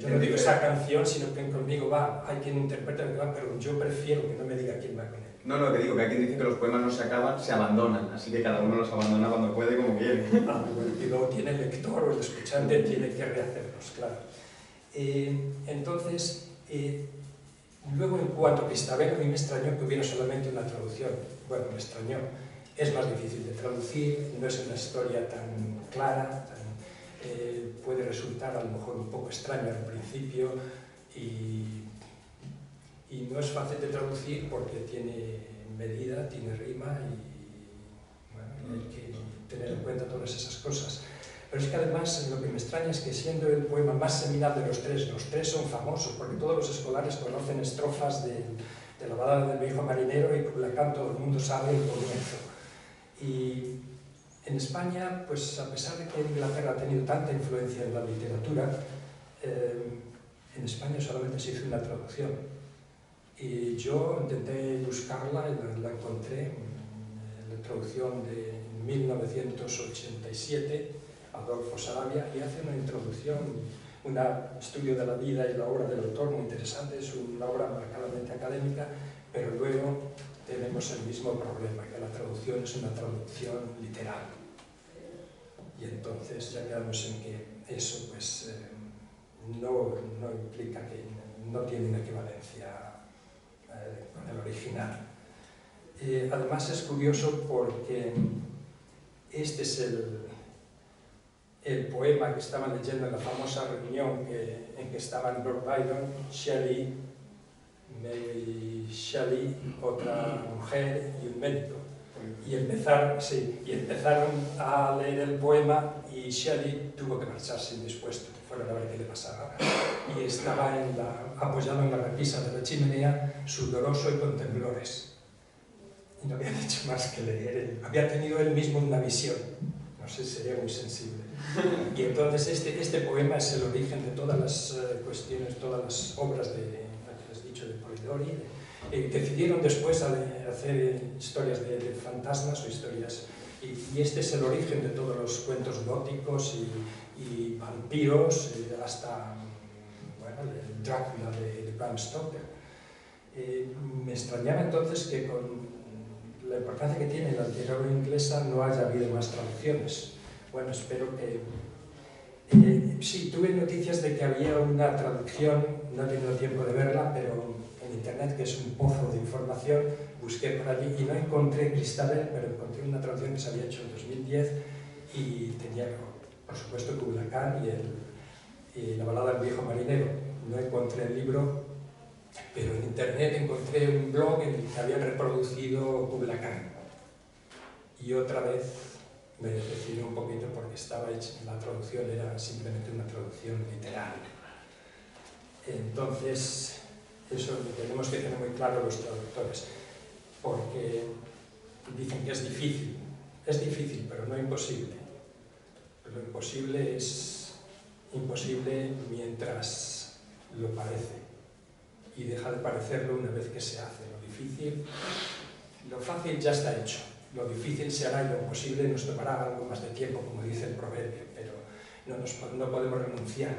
Yo no digo esa canción, sino que conmigo va, hay quien interpreta el que va, pero yo prefiero que no me diga quién va con él. No, que digo, que hay quien dice que los poemas no se acaban, se abandonan, así que cada uno los abandona cuando puede, como quiere. Y luego tiene el lector o el escuchante, tiene que rehacerlos, claro. Entonces, luego en cuanto a Cristabel, a mí me extrañó que hubiera solamente una traducción. Bueno, me extrañó. Es más difícil de traducir, no es una historia tan clara, puede resultar a lo mejor un poco extraño al principio y no es fácil de traducir porque tiene medida, tiene rima y bueno, hay que tener en cuenta todas esas cosas. Pero es que además lo que me extraña es que siendo el poema más seminal de los tres son famosos porque todos los escolares conocen estrofas de la balada del viejo marinero y Kubla Khan todo el mundo sabe el comienzo. Y en España, pues a pesar de que Inglaterra ha tenido tanta influencia en la literatura, en España solamente se hizo una traducción. Y yo intenté buscarla y la encontré en la traducción de 1987, Adolfo Saravia, y hace una introducción, un estudio de la vida y la obra del autor muy interesante, es una obra marcadamente académica, pero luego tenemos el mismo problema, que la traducción es una traducción literal. Y entonces ya quedamos en que eso pues, no implica que no tiene una equivalencia con el original. Además es curioso porque este es el poema que estaban leyendo en la famosa reunión en que estaban Lord Byron, Shelley, Mary Shelley, otra mujer y un médico. Y empezaron a leer el poema y Shelley tuvo que marcharse indispuesto, fueron a ver qué le pasaba. Y estaba apoyado en la repisa de la chimenea, sudoroso y con temblores. Y no había hecho más que leer. Había tenido él mismo una visión. No sé, sería muy sensible. Y entonces este poema es el origen de todas las cuestiones, todas las obras de Polidori. Decidieron después hacer historias de fantasmas o historias, y este es el origen de todos los cuentos góticos y vampiros, hasta bueno, el Drácula de Bram Stoker. Me extrañaba entonces que con la importancia que tiene la literatura inglesa no haya habido más traducciones. Bueno, espero que... sí, tuve noticias de que había una traducción, no he tenido tiempo de verla, pero en internet, que es un pozo de información, busqué por allí y no encontré Cristabel, pero encontré una traducción que se había hecho en 2010 y tenía, por supuesto, Kubla Khan y la balada del viejo marinero. No encontré el libro, pero en internet encontré un blog en el que habían reproducido Kubla Khan. Y otra vez me decepcioné un poquito porque estaba hecha, la traducción era simplemente una traducción literal. Entonces, eso lo tenemos que tener muy claro los traductores, porque dicen que es difícil, pero no imposible. Lo imposible es imposible mientras lo parece, y deja de parecerlo una vez que se hace. Lo fácil ya está hecho, lo difícil se hará y lo imposible nos tomará algo más de tiempo, como dice el proverbio, pero no podemos renunciar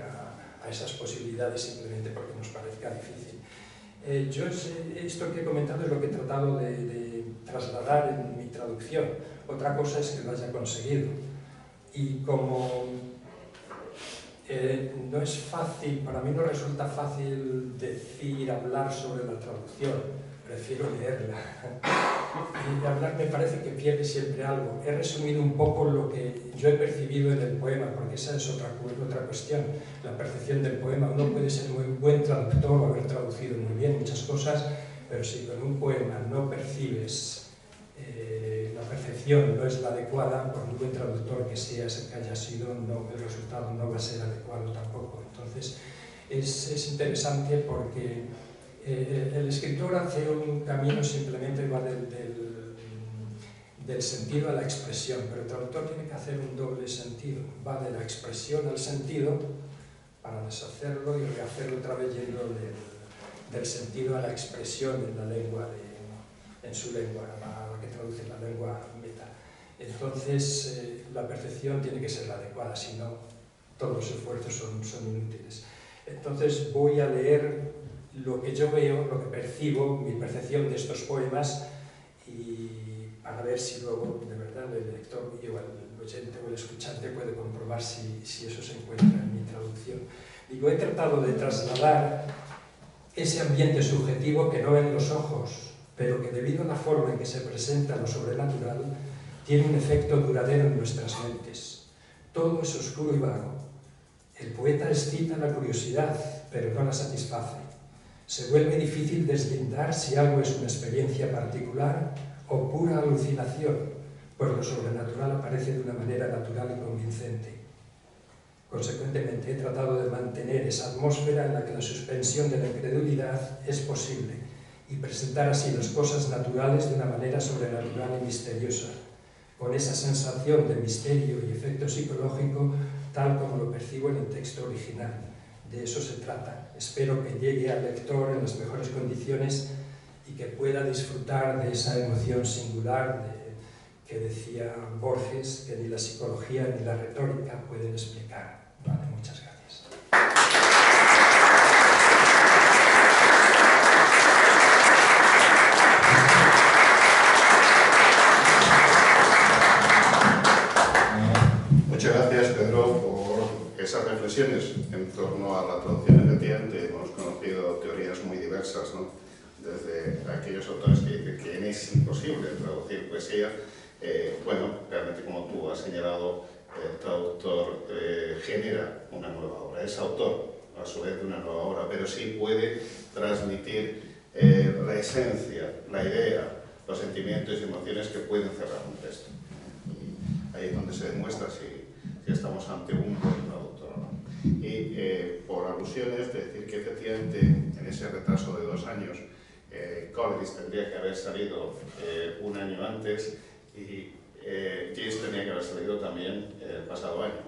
a esas posibilidades simplemente porque nos parezca difícil. Yo esto que he comentado es lo que he tratado de trasladar en mi traducción. Otra cosa es que lo haya conseguido. Y como no es fácil, para mí no resulta fácil hablar sobre la traducción, prefiero leerla. Y hablar me parece que pierde siempre algo. He resumido un poco lo que yo he percibido en el poema, porque esa es otra cuestión, la percepción del poema. Uno puede ser muy buen traductor o haber traducido muy bien muchas cosas, pero si con un poema no percibes, la percepción no es la adecuada, por muy buen traductor que seas, el que haya sido, el resultado no va a ser adecuado tampoco. Entonces, es interesante porque el escritor hace un camino, simplemente va del sentido a la expresión, pero el traductor tiene que hacer un doble sentido, va de la expresión al sentido para deshacerlo y rehacerlo otra vez yendo del sentido a la expresión en la lengua, en su lengua, la que traduce la lengua meta. Entonces, la percepción tiene que ser la adecuada, si no, todos los esfuerzos son inútiles. Entonces, voy a leer lo que yo veo, lo que percibo, mi percepción de estos poemas, y para ver si luego, de verdad, el lector o el oyente o el escuchante puede comprobar si eso se encuentra en mi traducción. Digo, he tratado de trasladar ese ambiente subjetivo que no ven los ojos, pero que debido a la forma en que se presenta lo sobrenatural, tiene un efecto duradero en nuestras mentes. Todo es oscuro y vago. El poeta excita la curiosidad, pero no la satisface. Se vuelve difícil deslindar si algo es una experiencia particular o pura alucinación, pues lo sobrenatural aparece de una manera natural y convincente. Consecuentemente, he tratado de mantener esa atmósfera en la que la suspensión de la incredulidad es posible y presentar así las cosas naturales de una manera sobrenatural y misteriosa, con esa sensación de misterio y efecto psicológico tal como lo percibo en el texto original. De eso se trata. Espero que llegue al lector en las mejores condiciones y que pueda disfrutar de esa emoción singular que decía Borges, que ni la psicología ni la retórica pueden explicar. Vale, muchas gracias. Muchas gracias, Pedro, por esas reflexiones en torno a la traducción. Efectivamente, hemos conocido teorías muy diversas, ¿no? Desde aquellos autores que dicen que es imposible traducir poesía. Bueno, realmente, como tú has señalado, el traductor genera una nueva obra, es autor a su vez de una nueva obra, pero sí puede transmitir la esencia, la idea, los sentimientos y emociones que pueden cerrar un texto. Y ahí es donde se demuestra si estamos ante un buen traductor o no. Y por alusiones, decir que efectivamente en ese retraso de 2 años, Coleridge tendría que haber salido un año antes y James tenía que haber salido también el pasado año.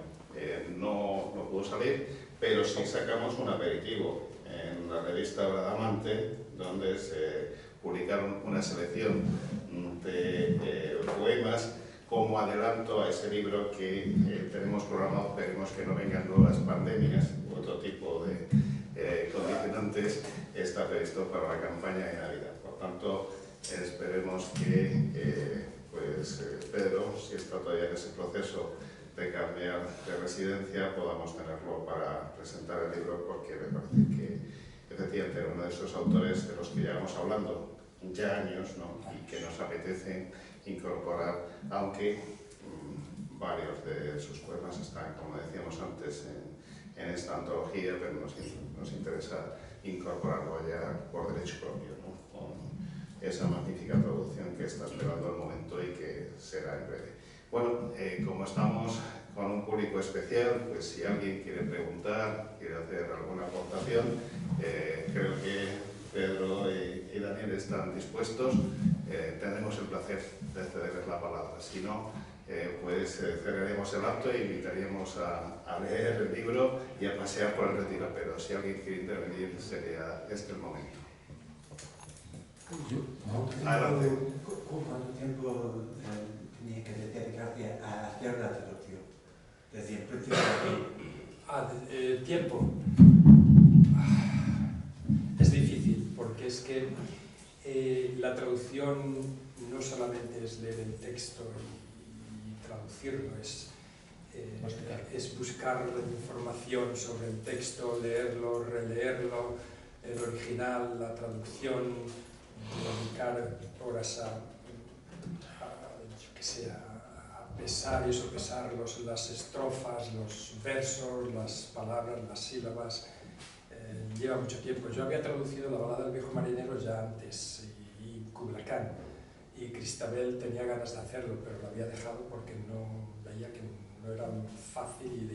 No pudo salir, pero sí sacamos un aperitivo en la revista Bradamante, donde se publicaron una selección de poemas como adelanto a ese libro que tenemos programado. Esperemos que no vengan nuevas pandemias u otro tipo de condicionantes. Está previsto para la campaña de Navidad. Por tanto, esperemos que Pedro, si está todavía en ese proceso de cambiar de residencia, podamos tenerlo para presentar el libro, porque me parece que efectivamente era uno de esos autores de los que llevamos hablando ya años, ¿no? Y que nos apetece incorporar, aunque varios de sus poemas están, como decíamos antes, en esta antología, pero nos interesa incorporarlo ya por derecho propio, ¿no? Con esa magnífica traducción que está esperando el momento y que será en breve. Bueno, como estamos con un público especial, pues si alguien quiere preguntar, quiere hacer alguna aportación, creo que Pedro y Daniel están dispuestos, tendremos el placer de cederles la palabra. Si no, pues cerraremos el acto e invitaríamos a leer el libro y a pasear por el retiro, pero si alguien quiere intervenir sería este el momento. Adelante. ¿Cuánto tiempo tenía que dedicarse a hacer la traducción? Desde el principio tiempo. Es difícil, porque es que la traducción no solamente es leer el texto y traducirlo, es buscar información sobre el texto, leerlo, releerlo, el original, la traducción, dedicar horas a pesar y sopesar las estrofas, los versos, las palabras, las sílabas. Lleva mucho tiempo. Yo había traducido la balada del viejo marinero ya antes, y Kubla Khan, y Cristabel tenía ganas de hacerlo, pero lo había dejado porque veía que no era fácil y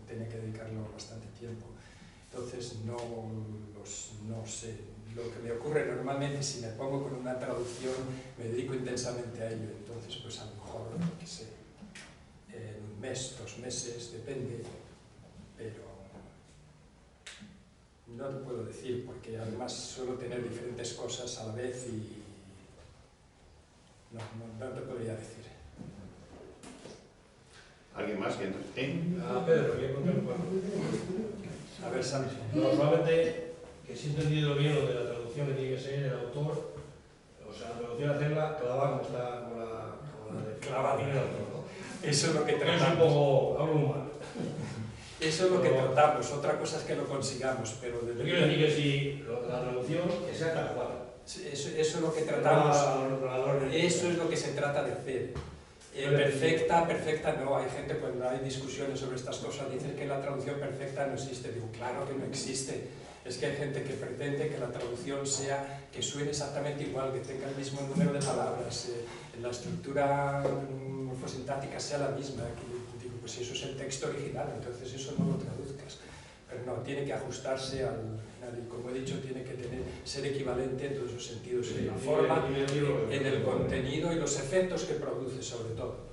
tenía que dedicarlo bastante tiempo. Entonces no sé. Lo que me ocurre normalmente, si me pongo con una traducción, me dedico intensamente a ello. Entonces, pues a lo mejor, qué sé, en un mes, 2 meses, depende, pero no te puedo decir, porque además suelo tener diferentes cosas a la vez y no te podría decir. ¿Alguien más? Pedro, voy a contar un poco. A ver, Sancho. Normalmente, que si he entendido bien lo de la traducción que tiene que ser el autor, o sea, la traducción hacerla clavada como la de Clavada. el autor, ¿no? Eso es lo que Es un tratamos. poco, hablo mal. Eso es lo que tratamos, otra cosa es que lo consigamos, pero Yo quiero decir que si la traducción que sea tal cual. eso es lo que tratamos, eso es es lo que se trata de hacer. Perfecta no, hay gente cuando hay discusiones sobre estas cosas dicen que la traducción perfecta no existe. Digo, claro que no existe. Es que hay gente que pretende que la traducción sea, que suene exactamente igual, que tenga el mismo número de palabras, la estructura morfosintáctica sea la misma. Digo, pues eso es el texto original, entonces eso no lo traduzcas. Pero no, tiene que ajustarse y como he dicho, tiene que ser equivalente en todos los sentidos, en la forma, en el contenido y los efectos que produce sobre todo.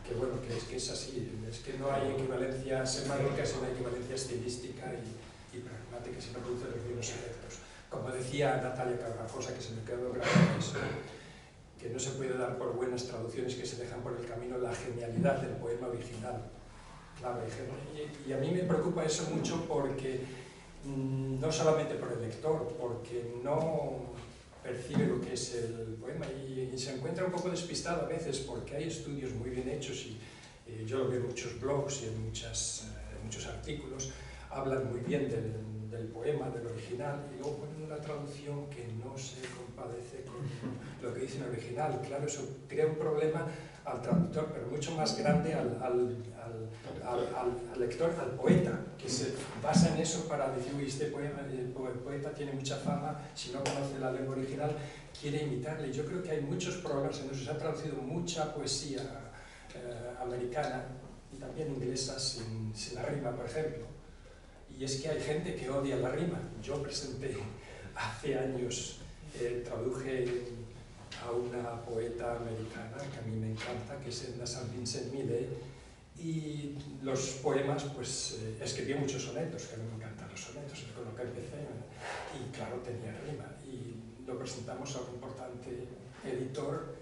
Que bueno, que es así, es que no hay equivalencia semántica, sino equivalencia estilística y pragmática, se producen los mismos efectos. Como decía Natalia Carvajosa, que se me quedó grabado eso, que no se puede dar por buenas traducciones que se dejan por el camino la genialidad del poema original. Claro, y a mí me preocupa eso mucho porque no solamente por el lector, porque no percibe lo que es el poema y se encuentra un poco despistado a veces porque hay estudios muy bien hechos y yo lo veo en muchos blogs y en muchos artículos, hablan muy bien del poema, del original, y luego ponen una traducción que no se compadece con lo que dice en el original. Claro, eso crea un problema al traductor, pero mucho más grande al lector, al poeta, que se basa en eso para decir, uy, este poema, el poeta tiene mucha fama, si no conoce la lengua original, quiere imitarle. Yo creo que hay muchos problemas en eso. Se ha traducido mucha poesía americana y también inglesa sin la rima, por ejemplo. Y es que hay gente que odia la rima. Yo presenté hace años, traduje a una poeta americana que a mí me encanta, que es Edna St. Vincent Millay, y los poemas, pues escribí muchos sonetos, que a mí me encantan los sonetos, es con lo que empecé, y claro, tenía rima. Y lo presentamos a un importante editor,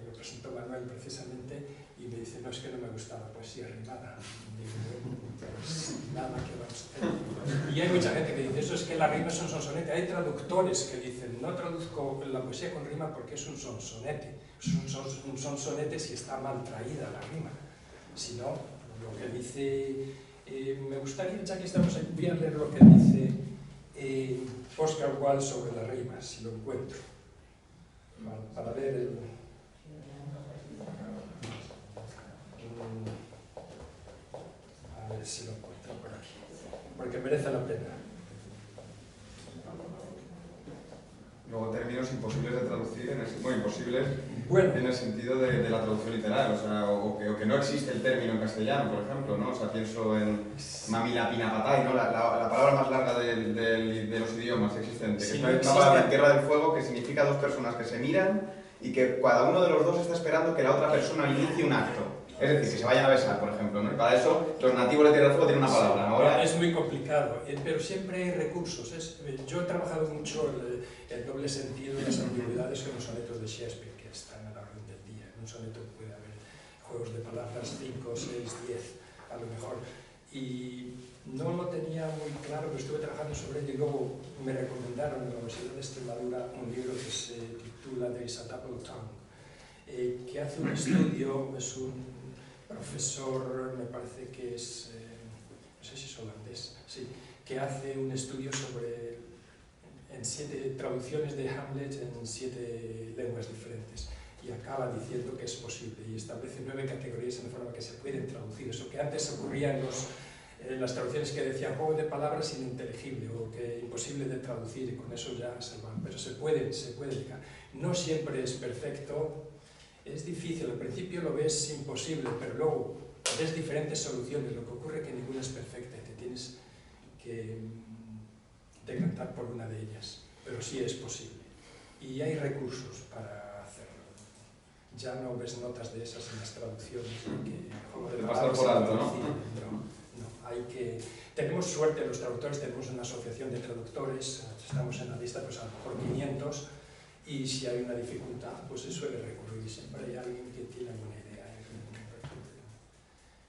lo presentó Manuel precisamente, y me dice, no, es que no me gusta la poesía rimada. Digo, bueno, pues nada, que vamos a hacer. Y hay mucha gente que dice, eso es que las rimas son sonsonete. Hay traductores que dicen, no traduzco la poesía con rima porque es un sonsonete. Es un sonsonete si está mal traída la rima. Si no, lo que dice... me gustaría, ya que estamos ahí, voy a leer lo que dice Oscar Wilde sobre la rima, si lo encuentro. Para ver el... A ver si lo encuentro por aquí, porque merece la pena. Luego términos imposibles de traducir, bueno, imposibles Bueno. En el sentido de la traducción literal, o sea, o que no existe el término en castellano, por ejemplo, ¿no? O sea, pienso en Mamila Pinapatay, ¿no? La palabra más larga de los idiomas existentes, que Sí, es no una existe. palabra en Tierra del Fuego que significa dos personas que se miran y que cada uno de los dos está esperando que la otra persona inicie un acto. Es decir, que se vayan a besar, por ejemplo, ¿no? Y para eso los nativos de Tierra del Fuego tienen una palabra. Ahora es muy complicado, pero siempre hay recursos. Yo he trabajado mucho el doble sentido de las ambigüedades en los sonetos de Shakespeare, que están a la orden del día. En un soneto puede haber juegos de palabras 5, 6, 10, a lo mejor. Y no lo tenía muy claro, pero estuve trabajando sobre ello y luego me recomendaron en la Universidad de Extremadura un libro que se titula There is a Double Tongue, que hace un estudio, es un profesor, me parece que es, no sé si es holandés, sí, que hace un estudio sobre, en 7 traducciones de Hamlet en 7 lenguas diferentes, y acaba diciendo que es posible, y establece 9 categorías en la forma que se pueden traducir. Eso que antes ocurría en las traducciones que decían juego de palabras ininteligible o que imposible de traducir, y con eso ya se van, pero se puede llegar. No siempre es perfecto. Es difícil, al principio lo ves imposible, pero luego ves diferentes soluciones. Lo que ocurre es que ninguna es perfecta y te tienes que decantar por una de ellas, pero sí es posible. Y hay recursos para hacerlo. Ya no ves notas de esas en las traducciones. de pasar por alto, ¿no? No, hay que... Tenemos suerte los traductores, tenemos una asociación de traductores, estamos en la lista, pues a lo mejor 500, y si hay una dificultad, pues se suele recurrir, siempre hay alguien que tiene alguna idea.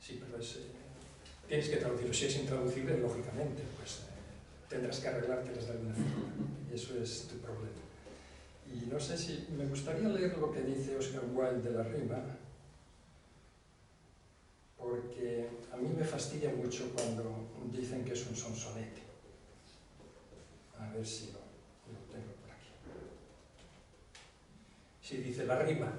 Sí, pero tienes que traducirlo. Si es intraducible, lógicamente, pues tendrás que arreglártelas de alguna forma, y eso es tu problema. Y no sé si... me gustaría leer lo que dice Oscar Wilde de la rima, porque a mí me fastidia mucho cuando dicen que es un sonsonete. A ver si lo tengo por aquí. Sí, dice la rima: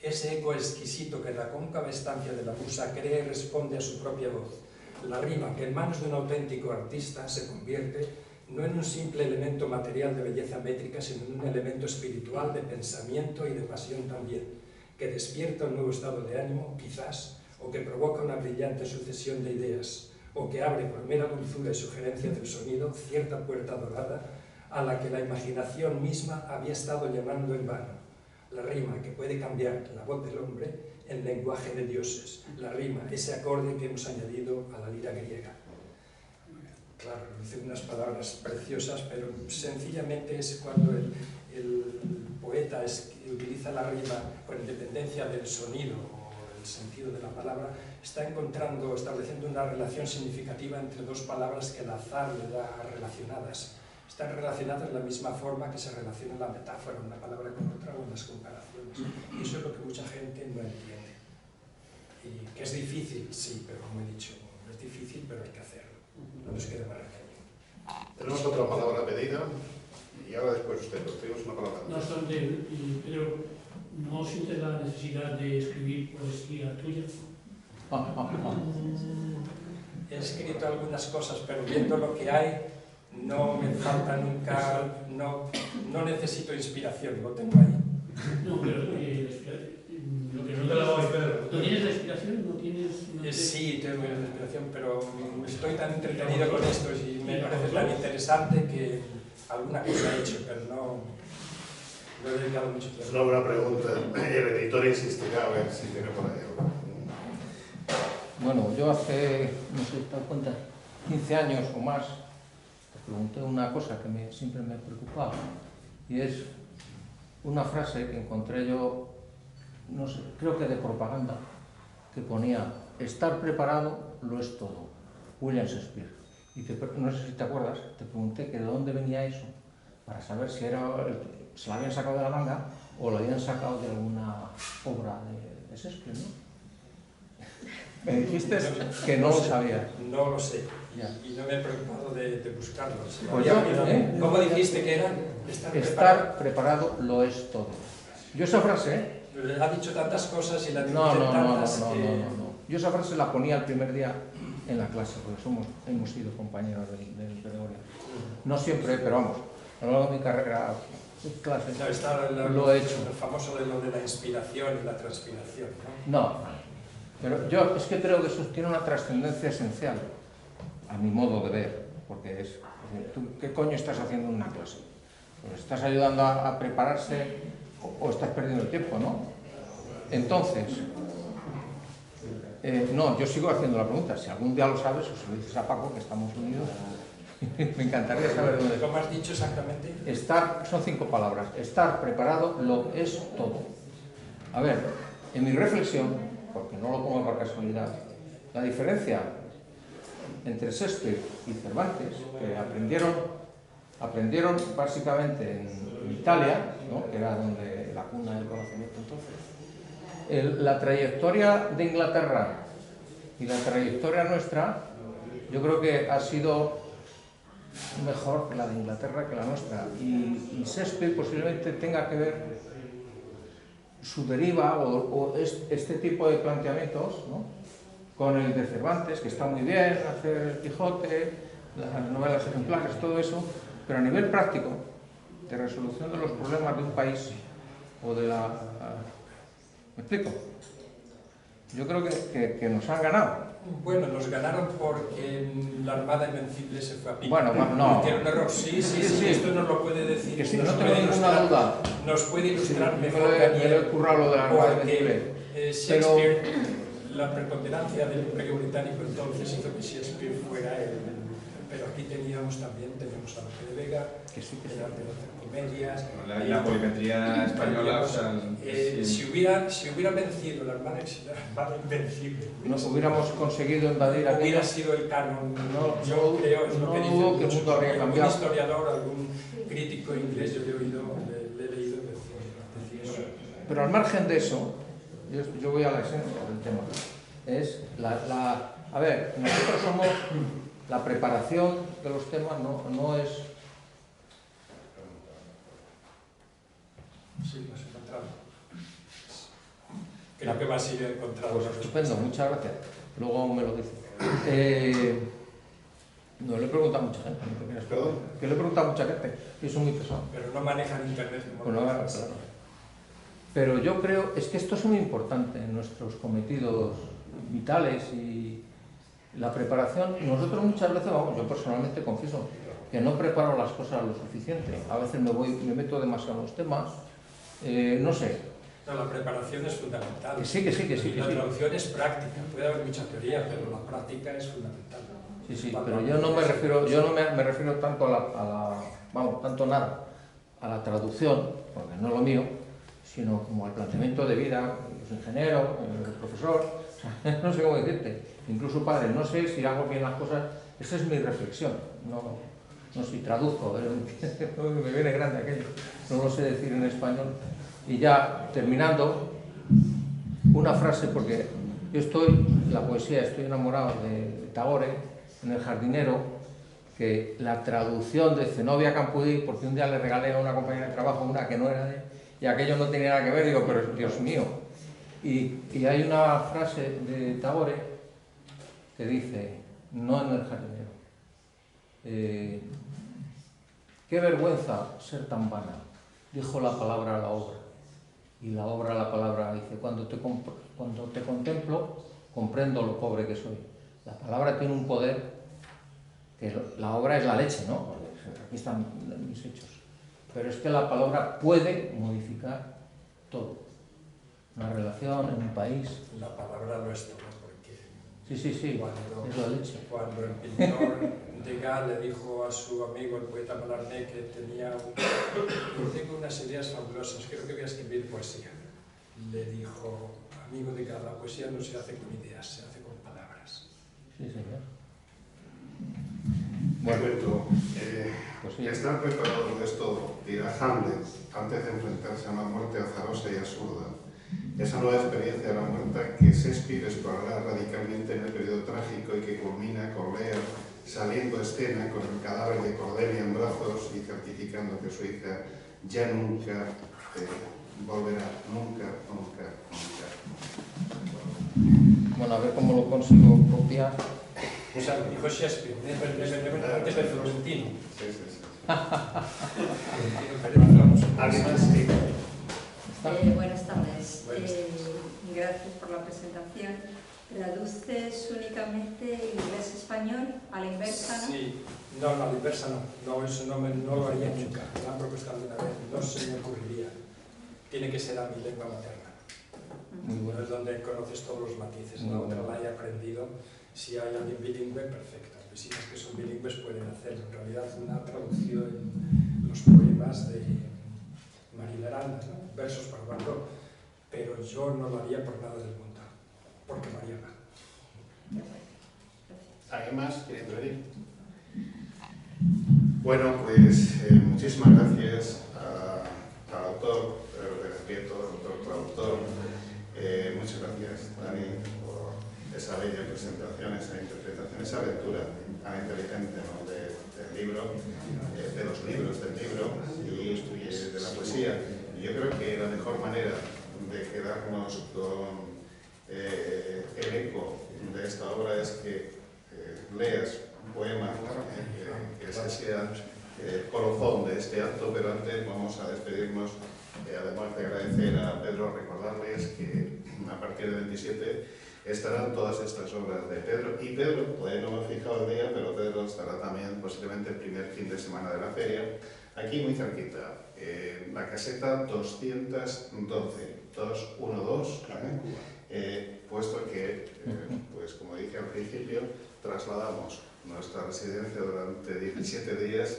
ese eco exquisito que en la cóncava estancia de la musa cree y responde a su propia voz. La rima que en manos de un auténtico artista se convierte no en un simple elemento material de belleza métrica, sino en un elemento espiritual de pensamiento y de pasión también, que despierta un nuevo estado de ánimo, quizás, o que provoca una brillante sucesión de ideas, o que abre por mera dulzura y sugerencia del sonido cierta puerta dorada a la que la imaginación misma había estado llamando en vano. La rima que puede cambiar la voz del hombre en lenguaje de dioses. La rima, ese acorde que hemos añadido a la lira griega. Claro, dice unas palabras preciosas, pero sencillamente es cuando el poeta utiliza la rima con independencia del sonido o el sentido de la palabra, está estableciendo una relación significativa entre dos palabras que el azar le da relacionadas. Están relacionadas de la misma forma que se relaciona la metáfora, una palabra con otra o en las comparaciones. Y eso es lo que mucha gente no entiende. Y que es difícil, sí, pero como he dicho, es difícil, pero hay que hacerlo. No nos queda más remedio. Tenemos otra palabra pedida y ahora después usted, tenemos una palabra. No obstante, Pedro, ¿no sientes la necesidad de escribir poesía tuya? He escrito algunas cosas, pero viendo lo que hay, no me falta nunca, no necesito inspiración, lo tengo ahí. No, pero Lo que no te la va a Pedro. ¿no tienes la inspiración? ¿No tienes...? Sí, tengo la inspiración, pero estoy tan entretenido con esto y me parece tan interesante que alguna cosa he hecho, pero no he dedicado mucho tiempo. Es una buena pregunta. El editor insistirá a ver si tiene por ahí algo. Bueno, yo hace, no sé, ¿te das cuenta? 15 años o más, te pregunté una cosa que siempre me preocupaba, y es una frase que encontré yo, no sé, creo que de propaganda, que ponía: estar preparado lo es todo, William Shakespeare. Y no sé si te acuerdas, te pregunté que de dónde venía eso, para saber si se la habían sacado de la manga o lo habían sacado de alguna obra de Shakespeare, ¿no? Me dijiste que no lo sabías. No lo sé, Ya. y no me he preocupado de buscarlo. Pues yo, ¿Cómo dijiste que era? Estar preparado lo es todo. Yo esa frase... Ha dicho tantas cosas y la No. tantas que... Yo esa frase la ponía el primer día en la clase, porque hemos sido compañeros del Gregorio. No siempre, pero vamos, a lo largo de mi carrera clases No, está lo he hecho. el famoso de lo de la inspiración y la transpiración, ¿no? No, pero yo es que creo que eso tiene una trascendencia esencial, a mi modo de ver, porque es, ¿tú qué coño estás haciendo en una clase? Pues estás ayudando a prepararse o estás perdiendo el tiempo, ¿no? Entonces, no, yo sigo haciendo la pregunta, si algún día lo sabes o se lo dices a Paco, que estamos unidos, me encantaría saber dónde. ¿Cómo has dicho exactamente? Estar, son 5 palabras, estar preparado lo es todo. A ver, en mi reflexión, porque no lo pongo por casualidad, la diferencia entre Shakespeare y Cervantes, que aprendieron básicamente en Italia, ¿no?, que era donde la cuna del conocimiento entonces, la trayectoria de Inglaterra y la trayectoria nuestra, yo creo que ha sido mejor la de Inglaterra que la nuestra, y Shakespeare posiblemente tenga que ver su deriva o este tipo de planteamientos, ¿no?, con el de Cervantes, que está muy bien hacer el Quijote, las novelas ejemplares, todo eso, pero a nivel práctico, de resolución de los problemas de un país o de la... ¿Me explico? Yo creo que nos han ganado. Bueno, nos ganaron porque la Armada Invencible se fue a pique. Bueno, no. Que era un error. Sí, esto nos lo puede decir. Que sí, no tengo ninguna duda. Nos puede ilustrar sí, mejor me lo he currado lo de la Armada Invencible. Shakespeare, la preponderancia del Imperio Británico entonces hizo que Shakespeare fuera el... Pero aquí tenemos a Lope de Vega, que sí, el arte de hacer comedias... La polimetría española, o sea... sí. Si hubiera vencido la Armada Invencible... Nos hubiéramos conseguido invadir aquí. Hubiera sido el canon, yo creo, es lo que dice que el mundo habría cambiado. Algún historiador, algún crítico inglés, yo le he leído decir eso. Pero al margen de eso, yo voy a la esencia del tema. Es a ver, nosotros somos... La preparación de los temas no es... Sí, lo has encontrado. Creo que vas a ir a encontrar. Pues estupendo, muchas gracias. Luego me lo dice. No, le he preguntado a mucha gente. ¿Perdón? Que le he preguntado a mucha gente, y son muy pesados. Pero no manejan internet. Bueno, claro. Pero yo creo, es que esto es muy importante en nuestros cometidos vitales y la preparación. Nosotros muchas veces, vamos, yo personalmente confieso que no preparo las cosas lo suficiente. A veces me meto demasiado en los temas, no sé. No, la preparación es fundamental. Que sí. La traducción es práctica. Puede haber mucha teoría, pero la práctica es fundamental. Sí, pero yo no me refiero tanto tanto nada a la traducción, porque no es lo mío, sino como al planteamiento de vida, los ingenieros, el profesor, no sé cómo decirte. Incluso padre, no sé si hago bien las cosas, esa es mi reflexión, no si traduzco, me viene grande aquello, no lo sé decir en español. Y ya terminando, una frase, porque yo estoy enamorado de Tagore, en El jardinero, que la traducción de Zenobia Campudí, porque un día le regalé a una compañera de trabajo una que no era de... y aquello no tenía nada que ver, digo, pero Dios mío. Y hay una frase de Tagore que dice, no en El jardinero, qué vergüenza ser tan vana, dijo la palabra a la obra, y la obra a la palabra dice, cuando te contemplo, comprendo lo pobre que soy. La palabra tiene un poder, que la obra es la leche, ¿no? Aquí están mis hechos, pero es que la palabra puede modificar todo, una relación en un país. La palabra lo es todo. Sí, Cuando, es la leche. Cuando el pintor Degas le dijo a su amigo, el poeta Mallarmé, que tengo unas ideas fabulosas, creo que voy a escribir poesía. Le dijo, amigo Degas, la poesía no se hace con ideas, se hace con palabras. Sí, señor. Bueno, pues sí. Estar preparado es todo. Dirá Hamlet, antes de enfrentarse a una muerte azarosa y absurda. Esa nueva experiencia de la muerte que Shakespeare explorará radicalmente en el periodo trágico y que culmina con Lear saliendo a escena con el cadáver de Cordelia en brazos y certificando que su hija ya nunca volverá, nunca. Bueno, a ver cómo lo consigo copiar. O sea, dijo Shakespeare, antes de Florentino. Sí. ¿Alguien más? Sí. Buenas tardes. Buenas tardes. Gracias por la presentación. ¿Traduces únicamente inglés-español a la inversa, no? Sí, no, a la inversa no. No, eso no lo haría nunca. Me lo han propuesto alguna vez, no se me ocurriría. Tiene que ser a mi lengua materna. Muy bueno. Es donde conoces todos los matices, Muy ¿no? bueno. Donde la haya aprendido. Si hay alguien bilingüe, perfecto. Vecinos que son bilingües pueden hacer en realidad una traducción en los poemas de Marina Aranda, ¿no? Versos para Van Gogh. Pero yo no lo haría por nada del mundo, porque lo haría mal. ¿Alguien más quiere intervenir? Bueno, pues muchísimas gracias al autor Pérez Prieto, al autor traductor. Muchas gracias, Dani, por esa bella presentación, esa interpretación, esa lectura tan inteligente, ¿no? del libro, de los libros del libro y de la poesía. Y yo creo que la mejor manera de quedarnos con el eco de esta obra es que leas un poema, que ese sea el colofón de este acto, pero antes vamos a despedirnos, además de agradecer a Pedro, recordarles que a partir del 27 estarán todas estas obras de Pedro, y Pedro, todavía no me he fijado el día, pero Pedro estará también posiblemente el primer fin de semana de la feria, aquí muy cerquita, la caseta 212, puesto que, pues como dije al principio, trasladamos nuestra residencia durante 17 días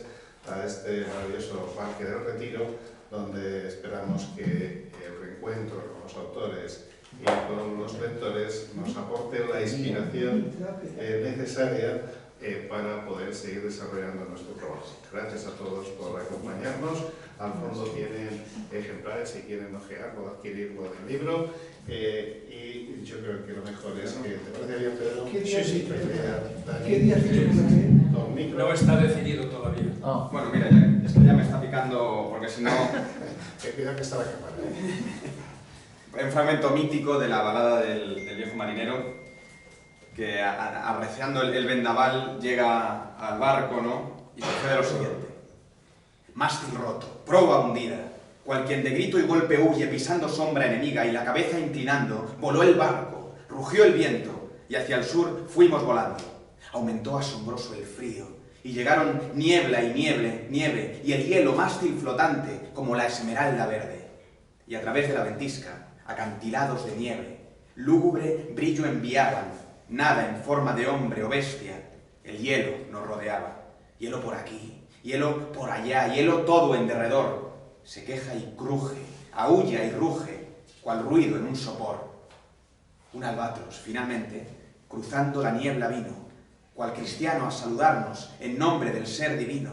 a este maravilloso Parque del Retiro, donde esperamos que el reencuentro con los autores y con los lectores nos aporte la inspiración necesaria para poder seguir desarrollando nuestro trabajo. Gracias a todos por acompañarnos. Al fondo tienen ejemplares si quieren ojearlo o adquirirlo del libro. Y yo creo que lo mejor es que, ¿te parece bien, Pedro? ¿Qué día has dicho? ¿Qué día has dicho? No está decidido todavía. Ah, Bueno, mira, esto ya me está picando, porque si no... Cuidado que está la cámara. Hay un fragmento mítico de la balada del viejo marinero, que arreciando el vendaval llega al barco, ¿no? Y sucede lo siguiente. Mástil roto, proa hundida, cual quien de grito y golpe huye pisando sombra enemiga y la cabeza inclinando, voló el barco, rugió el viento y hacia el sur fuimos volando. Aumentó asombroso el frío y llegaron niebla y nieve y el hielo mástil flotante como la esmeralda verde. Y a través de la ventisca, acantilados de nieve, lúgubre brillo enviaban, nada en forma de hombre o bestia, el hielo nos rodeaba. Hielo por aquí, hielo por allá, hielo todo en derredor. Se queja y cruje, aúlla y ruge, cual ruido en un sopor. Un albatros, finalmente, cruzando la niebla vino, cual cristiano a saludarnos en nombre del ser divino.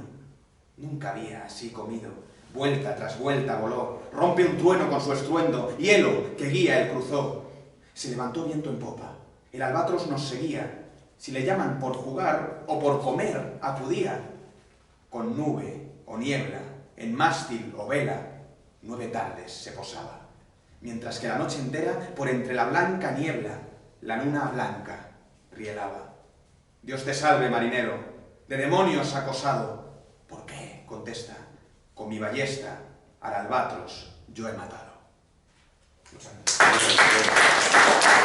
Nunca había así comido, vuelta tras vuelta voló, rompe un trueno con su estruendo, hielo que guía él cruzó. Se levantó viento en popa, el albatros nos seguía, si le llaman por jugar o por comer, acudía. Con nube o niebla, en mástil o vela, 9 tardes se posaba, mientras que la noche entera, por entre la blanca niebla, la luna blanca rielaba. Dios te salve, marinero, de demonios acosado. ¿Por qué? Contesta, con mi ballesta al albatros yo he matado. Muchas gracias.